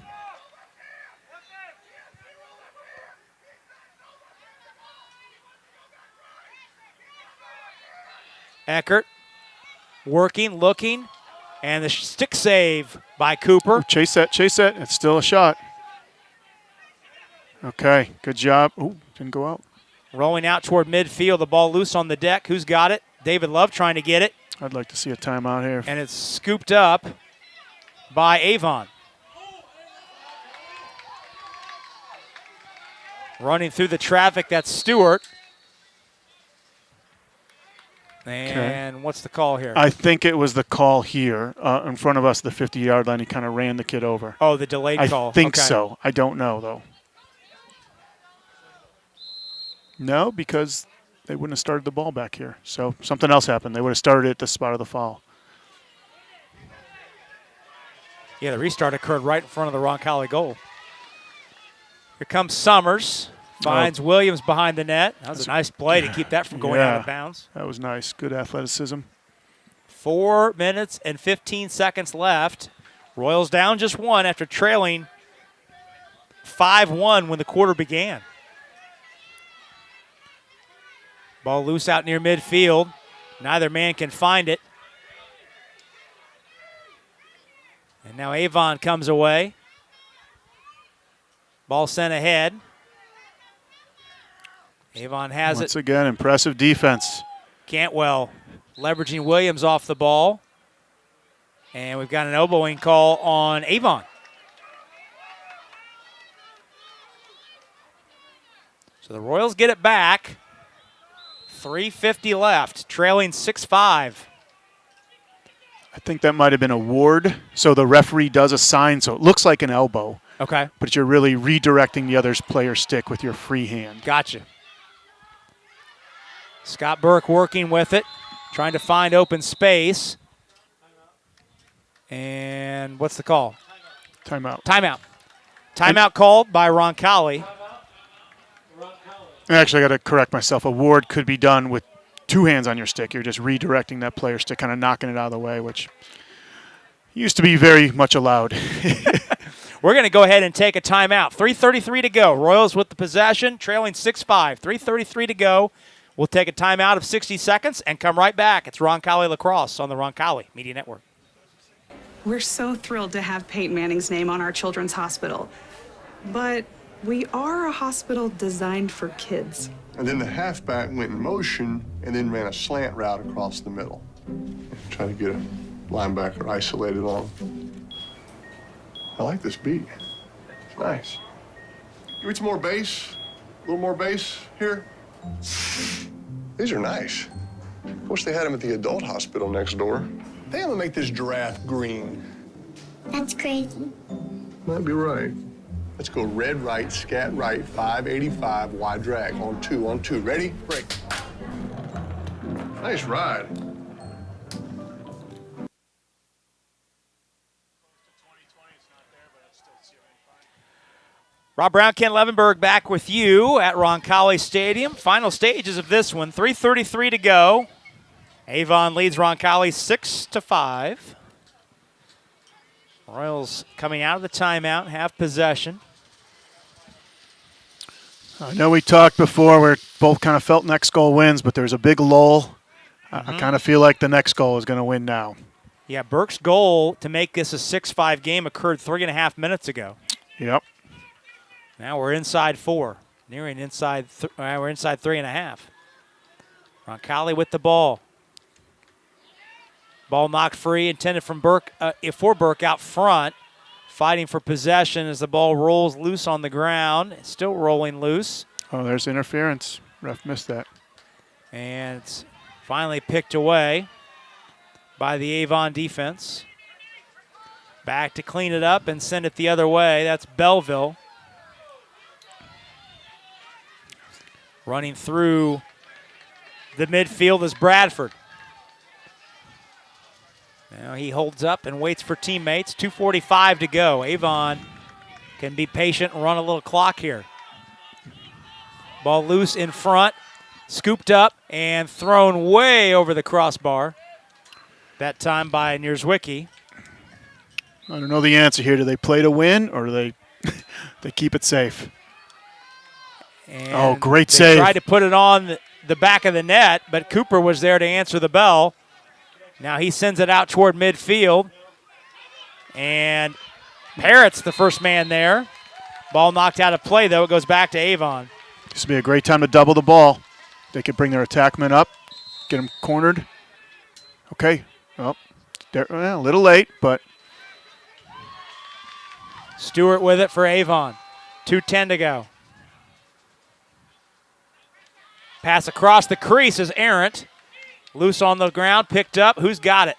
Eckert working, looking, and the stick save by Cooper. Ooh, chase that. It's still a shot. Okay, good job. Ooh, didn't go out. Rolling out toward midfield, the ball loose on the deck. Who's got it? David Love trying to get it. I'd like to see a timeout here. And it's scooped up by Avon. Running through the traffic, that's Stewart. And what's the call here? I think it was the call here in front of us, the 50-yard line. He kind of ran the kid over. Oh, the delayed call. I think Okay. so. I don't know, though. No, because they wouldn't have started the ball back here. So something else happened. They would have started it at the spot of the foul. Yeah, the restart occurred right in front of the Roncalli goal. Here comes Summers. Finds Williams behind the net. That was a nice play to keep that from going out of bounds. That was nice. Good athleticism. 4 minutes and 15 seconds left. Royals down just one after trailing 5-1 when the quarter began. Ball loose out near midfield. Neither man can find it. And now Avon comes away. Ball sent ahead. Avon has Once it. again, impressive defense. Cantwell leveraging Williams off the ball. And we've got an elbowing call on Avon. So the Royals get it back. 3:50 left, trailing 6-5. I think that might have been a ward. So the referee does a sign, so it looks like an elbow. Okay. but you're really redirecting the other player's stick with your free hand. Gotcha. Scott Burke working with it, trying to find open space. And what's the call? Timeout. Timeout. Timeout called by Roncalli. Actually, I got to correct myself. A ward could be done with two hands on your stick. You're just redirecting that player's stick, kind of knocking it out of the way, which used to be very much allowed. We're going to go ahead and take a timeout. 3:33 to go. Royals with the possession, trailing 6-5. 3:33 to go. We'll take a timeout of 60 seconds and come right back. It's Roncalli Lacrosse on the Roncalli Media Network. We're so thrilled to have Peyton Manning's name on our children's hospital. But we are a hospital designed for kids. And then the halfback went in motion and then ran a slant route across the middle. Try to get a linebacker isolated on him. I like this beat. It's nice. Give me some more bass. A little more bass here. These are nice. Wish they had them at the adult hospital next door. I think I'm gonna make this giraffe green. That's crazy. Might be right. Let's go red right, scat right, 585, wide drag. On two. Ready? Break. Nice ride. Rob Brown, Ken Levenberg back with you at Roncalli Stadium. Final stages of this one, 3:33 to go. Avon leads Roncalli 6-5. Royals coming out of the timeout, have possession. I know we talked before where both kind of felt next goal wins, but there's a big lull. I kind of feel like the next goal is going to win now. Yeah, Burke's goal to make this a 6-5 game occurred 3.5 minutes ago. Yep. Now we're inside 4, nearing inside. We're inside 3.5. Roncalli with the ball. Ball knocked free, intended from Burke for Burke out front, fighting for possession as the ball rolls loose on the ground. It's still rolling loose. Oh, there's interference. Ref missed that. And it's finally picked away by the Avon defense. Back to clean it up and send it the other way. That's Belleville. Running through the midfield is Bradford. Now he holds up and waits for teammates. 2:45 to go. Avon can be patient and run a little clock here. Ball loose in front, scooped up and thrown way over the crossbar. That time by Nierzwicki. I don't know the answer here. Do they play to win or do they keep it safe? And great they save. Tried to put it on the back of the net, but Cooper was there to answer the bell. Now he sends it out toward midfield. And Parrott's the first man there. Ball knocked out of play, though. It goes back to Avon. This would be a great time to double the ball. They could bring their attackman up, get him cornered. Okay. Well, a little late, but. Stewart with it for Avon. 2:10 to go. Pass across the crease is errant. Loose on the ground, picked up. Who's got it?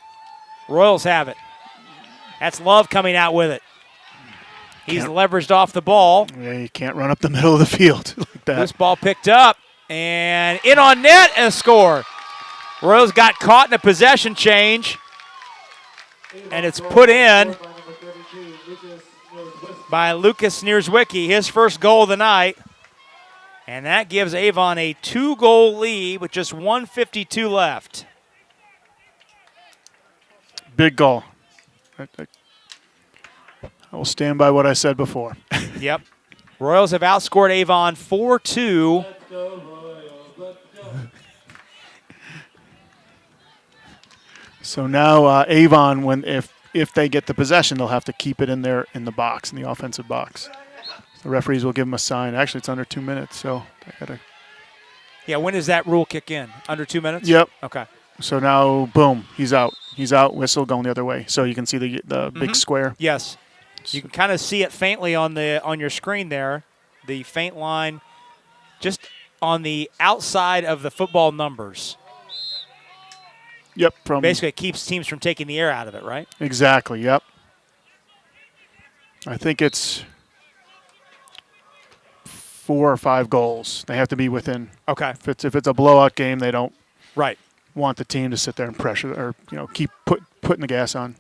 Royals have it. That's Love coming out with it. He's leveraged off the ball. Yeah, you can't run up the middle of the field like that. This ball picked up and in on net and a score. Royals got caught in a possession change. And it's put in by Lucas Nierzwicki, his first goal of the night. And that gives Avon a 2-goal lead with just 1:52 left. Big goal. I will stand by what I said before. Yep. Royals have outscored Avon 4-2. So now Avon, if they get the possession, they'll have to keep it in the box, in the offensive box. The referees will give them a sign. Actually, it's under 2 minutes, so they gotta. Yeah, when does that rule kick in? Under 2 minutes? Yep. Okay. So now, boom, he's out. He's out. Whistle going the other way. So you can see the big square. Yes. You can kind of see it faintly on your screen there. The faint line, just on the outside of the football numbers. Yep. Basically, it keeps teams from taking the air out of it, right? Exactly. Yep. I think it's 4 or 5 goals. They have to be within. Okay. If it's a blowout game, they don't Right. want the team to sit there and pressure or keep putting the gas on.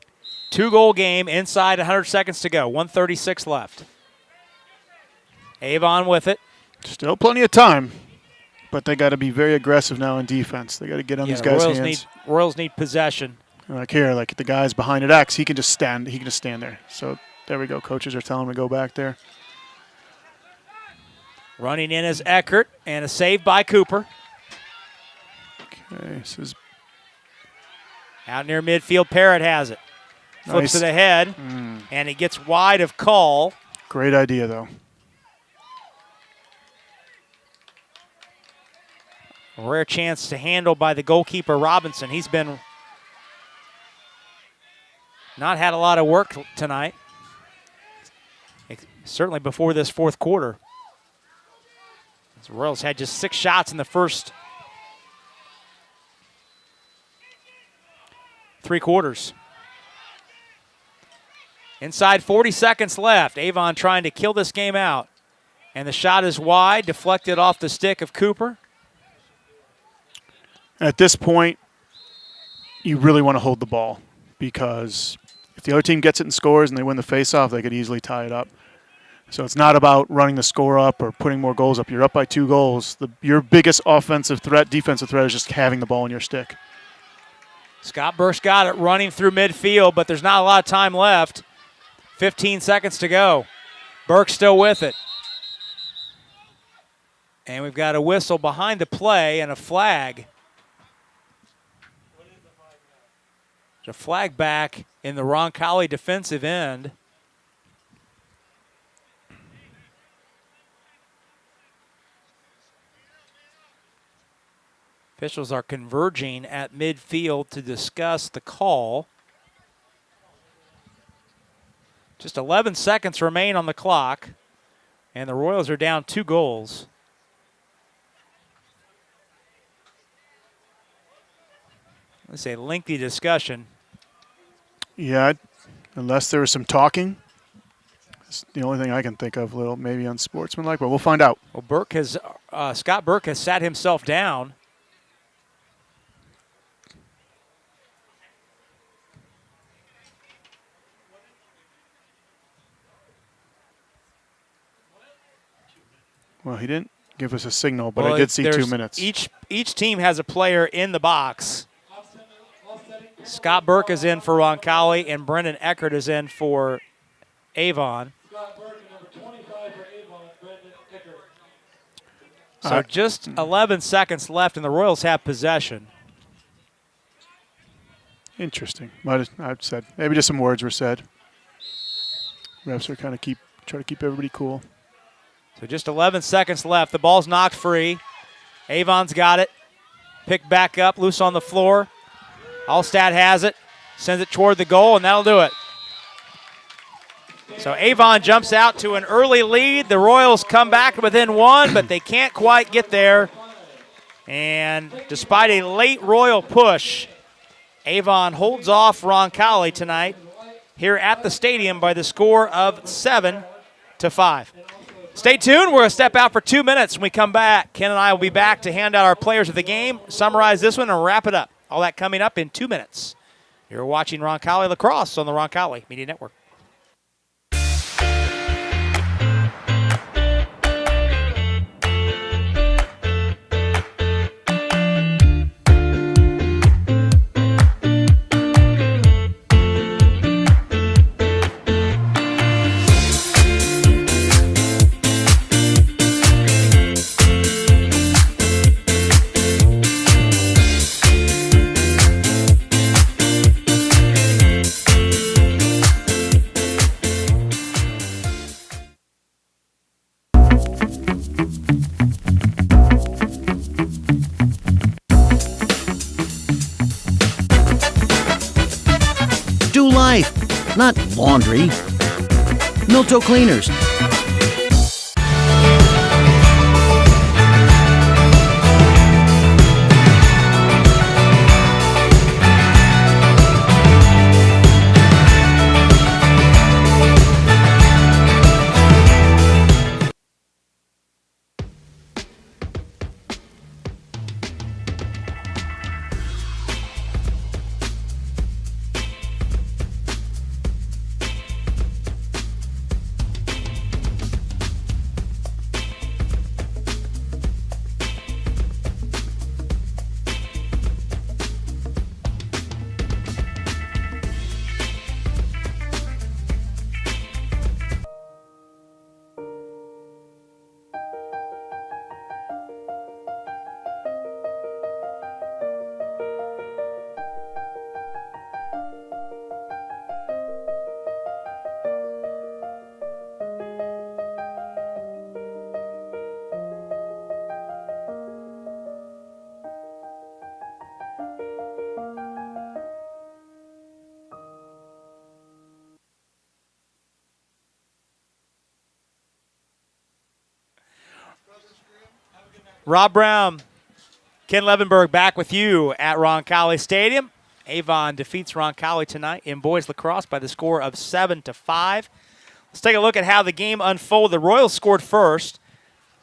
2-goal game inside 100 seconds to go. 1:36 left. Avon with it. Still plenty of time, but they got to be very aggressive now in defense. They got to get on these guys' hands. Royals need possession. Like here, like the guys behind at X, he can just stand there. So there we go. Coaches are telling him to go back there. Running in is Eckert, and a save by Cooper. Okay, this is out near midfield. Parrott has it. Flips nice. to the head, and it gets wide of Call. Great idea, though. A rare chance to handle by the goalkeeper, Robinson. He's been not had a lot of work tonight, certainly before this fourth quarter. The Royals had just 6 shots in the first 3 quarters. Inside 40 seconds left. Avon trying to kill this game out. And the shot is wide, deflected off the stick of Cooper. At this point, you really want to hold the ball because if the other team gets it and scores and they win the faceoff, they could easily tie it up. So it's not about running the score up or putting more goals up. You're up by 2 goals. Your biggest defensive threat is just having the ball in your stick. Scott Burke's got it running through midfield, but there's not a lot of time left. 15 seconds to go. Burke still with it. And we've got a whistle behind the play and a flag. There's a flag back in the Roncalli defensive end. Officials are converging at midfield to discuss the call. Just 11 seconds remain on the clock, and the Royals are down 2 goals. Let's say lengthy discussion. Yeah, unless there was some talking. It's the only thing I can think of, little maybe unsportsmanlike, but we'll find out. Well, Scott Burke has sat himself down. Well, he didn't give us a signal, but I did see 2 minutes. Each team has a player in the box. Scott Burke is in for Roncalli, and Brendan Eckert is in for Avon. Scott Burke, number 25 for Avon, Brendan Eckert. So just 11 seconds left, and the Royals have possession. Interesting. I've said maybe just some words were said. Refs are try to keep everybody cool. So just 11 seconds left. The ball's knocked free. Avon's got it. Picked back up, loose on the floor. Allstat has it. Sends it toward the goal, and that'll do it. So Avon jumps out to an early lead. The Royals come back within 1, but they can't quite get there. And despite a late Royal push, Avon holds off Roncalli tonight here at the stadium by the score of 7-5. Stay tuned. We're going to step out for 2 minutes. When we come back, Ken and I will be back to hand out our players of the game, summarize this one, and wrap it up. All that coming up in 2 minutes. You're watching Roncalli Lacrosse on the Roncalli Media Network. Do life, not laundry. Milto Cleaners. Rob Brown, Ken Levenberg back with you at Roncalli Stadium. Avon defeats Roncalli tonight in boys lacrosse by the score of 7-5. Let's take a look at how the game unfolded. The Royals scored first.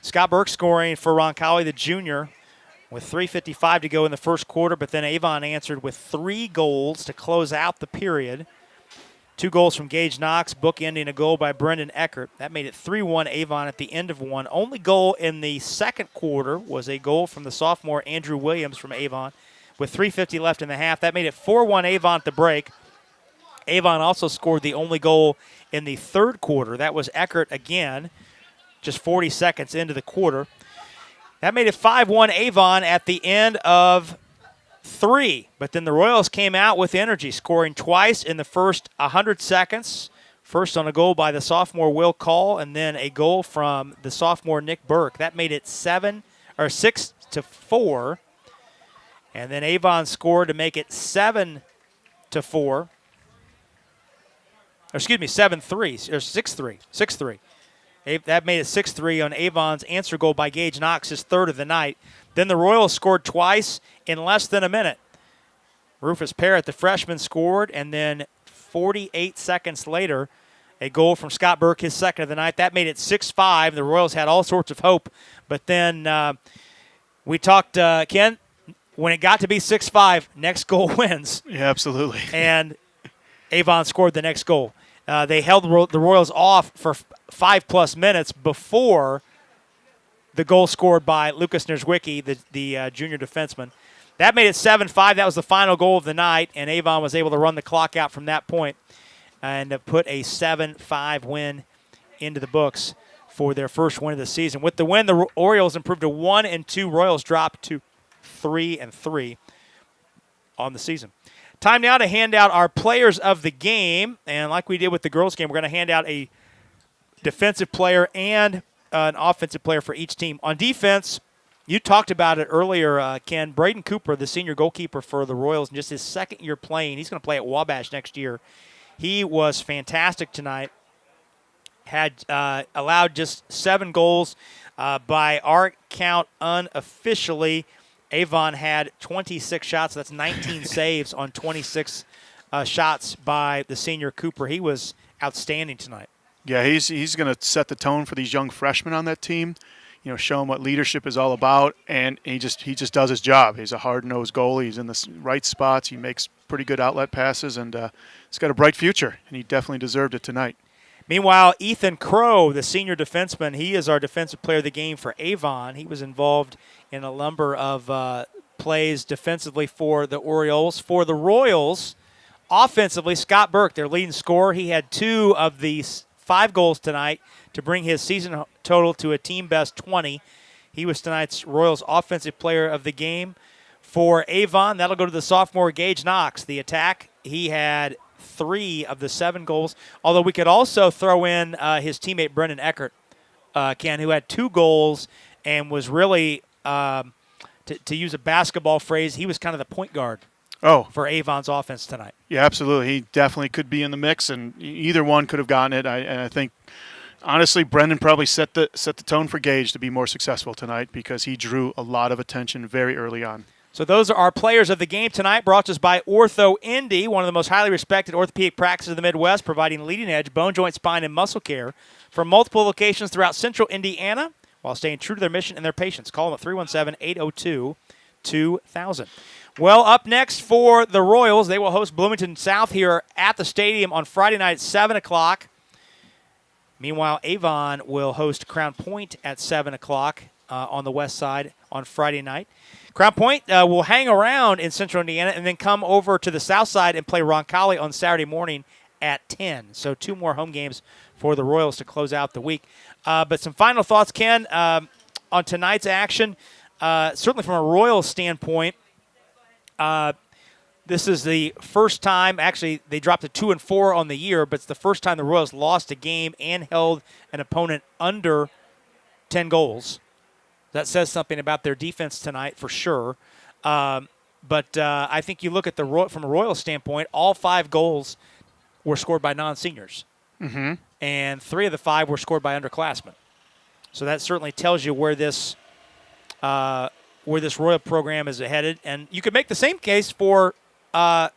Scott Burke scoring for Roncalli, the junior, with 3:55 to go in the first quarter, but then Avon answered with 3 goals to close out the period. 2 goals from Gage Knox, bookending a goal by Brendan Eckert. That made it 3-1 Avon at the end of one. Only goal in the second quarter was a goal from the sophomore Andrew Williams from Avon with 3:50 left in the half. That made it 4-1 Avon at the break. Avon also scored the only goal in the third quarter. That was Eckert again, just 40 seconds into the quarter. That made it 5-1 Avon at the end of 3. But then the Royals came out with energy, scoring twice in the first 100 seconds. First on a goal by the sophomore Will Call, and then a goal from the sophomore Nick Burke. That made it 6-4. And then Avon scored to make it 7-4. Or excuse me, 7-3 or 6-3. 6-3. That made it 6-3 on Avon's answer goal by Gage Knox, his third of the night. Then the Royals scored twice in less than a minute. Rufus Parrott, the freshman, scored, and then 48 seconds later, a goal from Scott Burke, his second of the night. That made it 6-5. The Royals had all sorts of hope. But then we talked, Ken, when it got to be 6-5, next goal wins. Yeah, absolutely. And Avon scored the next goal. They held the Royals off for 5+ minutes before the goal scored by Lucas Nierzwicki, the junior defenseman. That made it 7-5. That was the final goal of the night, and Avon was able to run the clock out from that point and put a 7-5 win into the books for their first win of the season. With the win, the Orioles improved to 1-2. Royals dropped to 3-3 on the season. Time now to hand out our players of the game, and like we did with the girls' game, we're going to hand out a defensive player and an offensive player for each team. On defense, you talked about it earlier, Ken. Braden Cooper, the senior goalkeeper for the Royals, in just his second year playing. He's going to play at Wabash next year. He was fantastic tonight. Had allowed just 7 goals. By our count, unofficially, Avon had 26 shots. That's 19 saves on 26 shots by the senior Cooper. He was outstanding tonight. Yeah, he's going to set the tone for these young freshmen on that team. You know, show them what leadership is all about, and he just does his job. He's a hard-nosed goalie. He's in the right spots. He makes pretty good outlet passes, and he's got a bright future, and he definitely deserved it tonight. Meanwhile, Ethan Crow, the senior defenseman, he is our defensive player of the game for Avon. He was involved in a number of plays defensively for the Orioles. For the Royals, offensively, Scott Burke, their leading scorer, he had 2 of these 5 goals tonight to bring his season total to a team best 20. He was tonight's Royals offensive player of the game. For Avon, that'll go to the sophomore Gage Knox. The attack, he had 3 of the 7 goals, although we could also throw in his teammate Brendan Eckert, Ken, who had 2 goals and was really, to use a basketball phrase, he was kind of the point guard for Avon's offense tonight. Yeah, absolutely. He definitely could be in the mix, and either one could have gotten it. And I think, honestly, Brendan probably set the tone for Gage to be more successful tonight because he drew a lot of attention very early on. So those are our players of the game tonight, brought to us by Ortho Indy, one of the most highly respected orthopedic practices in the Midwest, providing leading-edge bone, joint, spine, and muscle care from multiple locations throughout central Indiana while staying true to their mission and their patients. Call them at 317-802-2000. Well, up next for the Royals, they will host Bloomington South here at the stadium on Friday night at 7 o'clock. Meanwhile, Avon will host Crown Point at 7 o'clock on the west side on Friday night. Crown Point will hang around in central Indiana and then come over to the south side and play Roncalli on Saturday morning at 10. So 2 more home games for the Royals to close out the week. But some final thoughts, Ken, on tonight's action. Certainly from a Royals standpoint, this is the first time, actually they dropped to 2-4 on the year, but it's the first time the Royals lost a game and held an opponent under 10 goals. That says something about their defense tonight for sure. But I think you look at from a Royals standpoint, all 5 goals were scored by non-seniors. Mm-hmm. And 3 of the 5 were scored by underclassmen. So that certainly tells you where this where this Royal program is headed. And you could make the same case for Avon.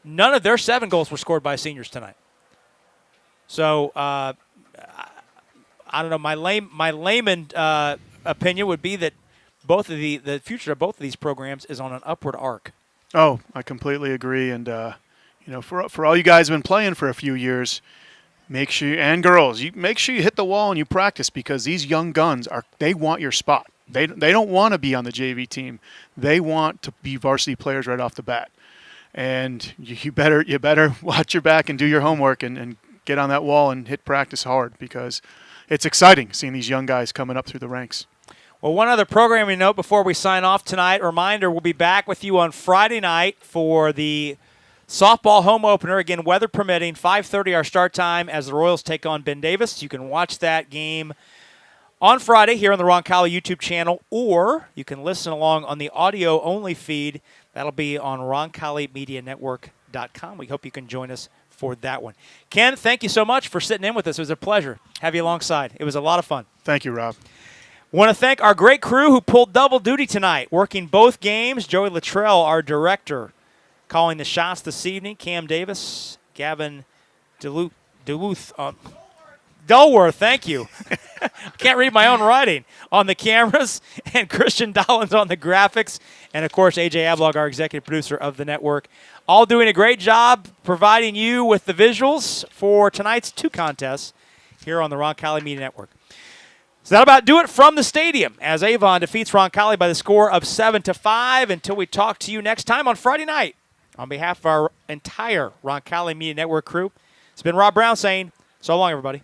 None of their 7 goals were scored by seniors tonight. So I don't know. My layman opinion would be that both of the future of both of these programs is on an upward arc. Oh, I completely agree. And for all you guys who've been playing for a few years, make sure, and girls, you make sure you hit the wall and you practice, because these young guns they want your spot. They don't want to be on the JV team. They want to be varsity players right off the bat. And you better watch your back and do your homework and get on that wall and hit practice hard, because it's exciting seeing these young guys coming up through the ranks. Well, one other programming note before we sign off tonight. Reminder, we'll be back with you on Friday night for the softball home opener. Again, weather permitting, 5:30 our start time as the Royals take on Ben Davis. You can watch that game on Friday here on the Roncalli YouTube channel, or you can listen along on the audio-only feed. That'll be on RoncalliMediaNetwork.com. We hope you can join us for that one. Ken, thank you so much for sitting in with us. It was a pleasure. Have you alongside. It was a lot of fun. Thank you, Rob. Want to thank our great crew who pulled double duty tonight, working both games. Joey Luttrell, our director, calling the shots this evening. Cam Davis, Gavin Dulworth, thank you. Can't read my own writing, on the cameras, and Christian Dollins on the graphics, and, of course, AJ Ablog, our executive producer of the network. All doing a great job providing you with the visuals for tonight's 2 contests here on the Roncalli Media Network. So that'll about do it from the stadium as Avon defeats Roncalli by the score of 7-5. Until we talk to you next time on Friday night, on behalf of our entire Roncalli Media Network crew, it's been Rob Brown saying so long, everybody.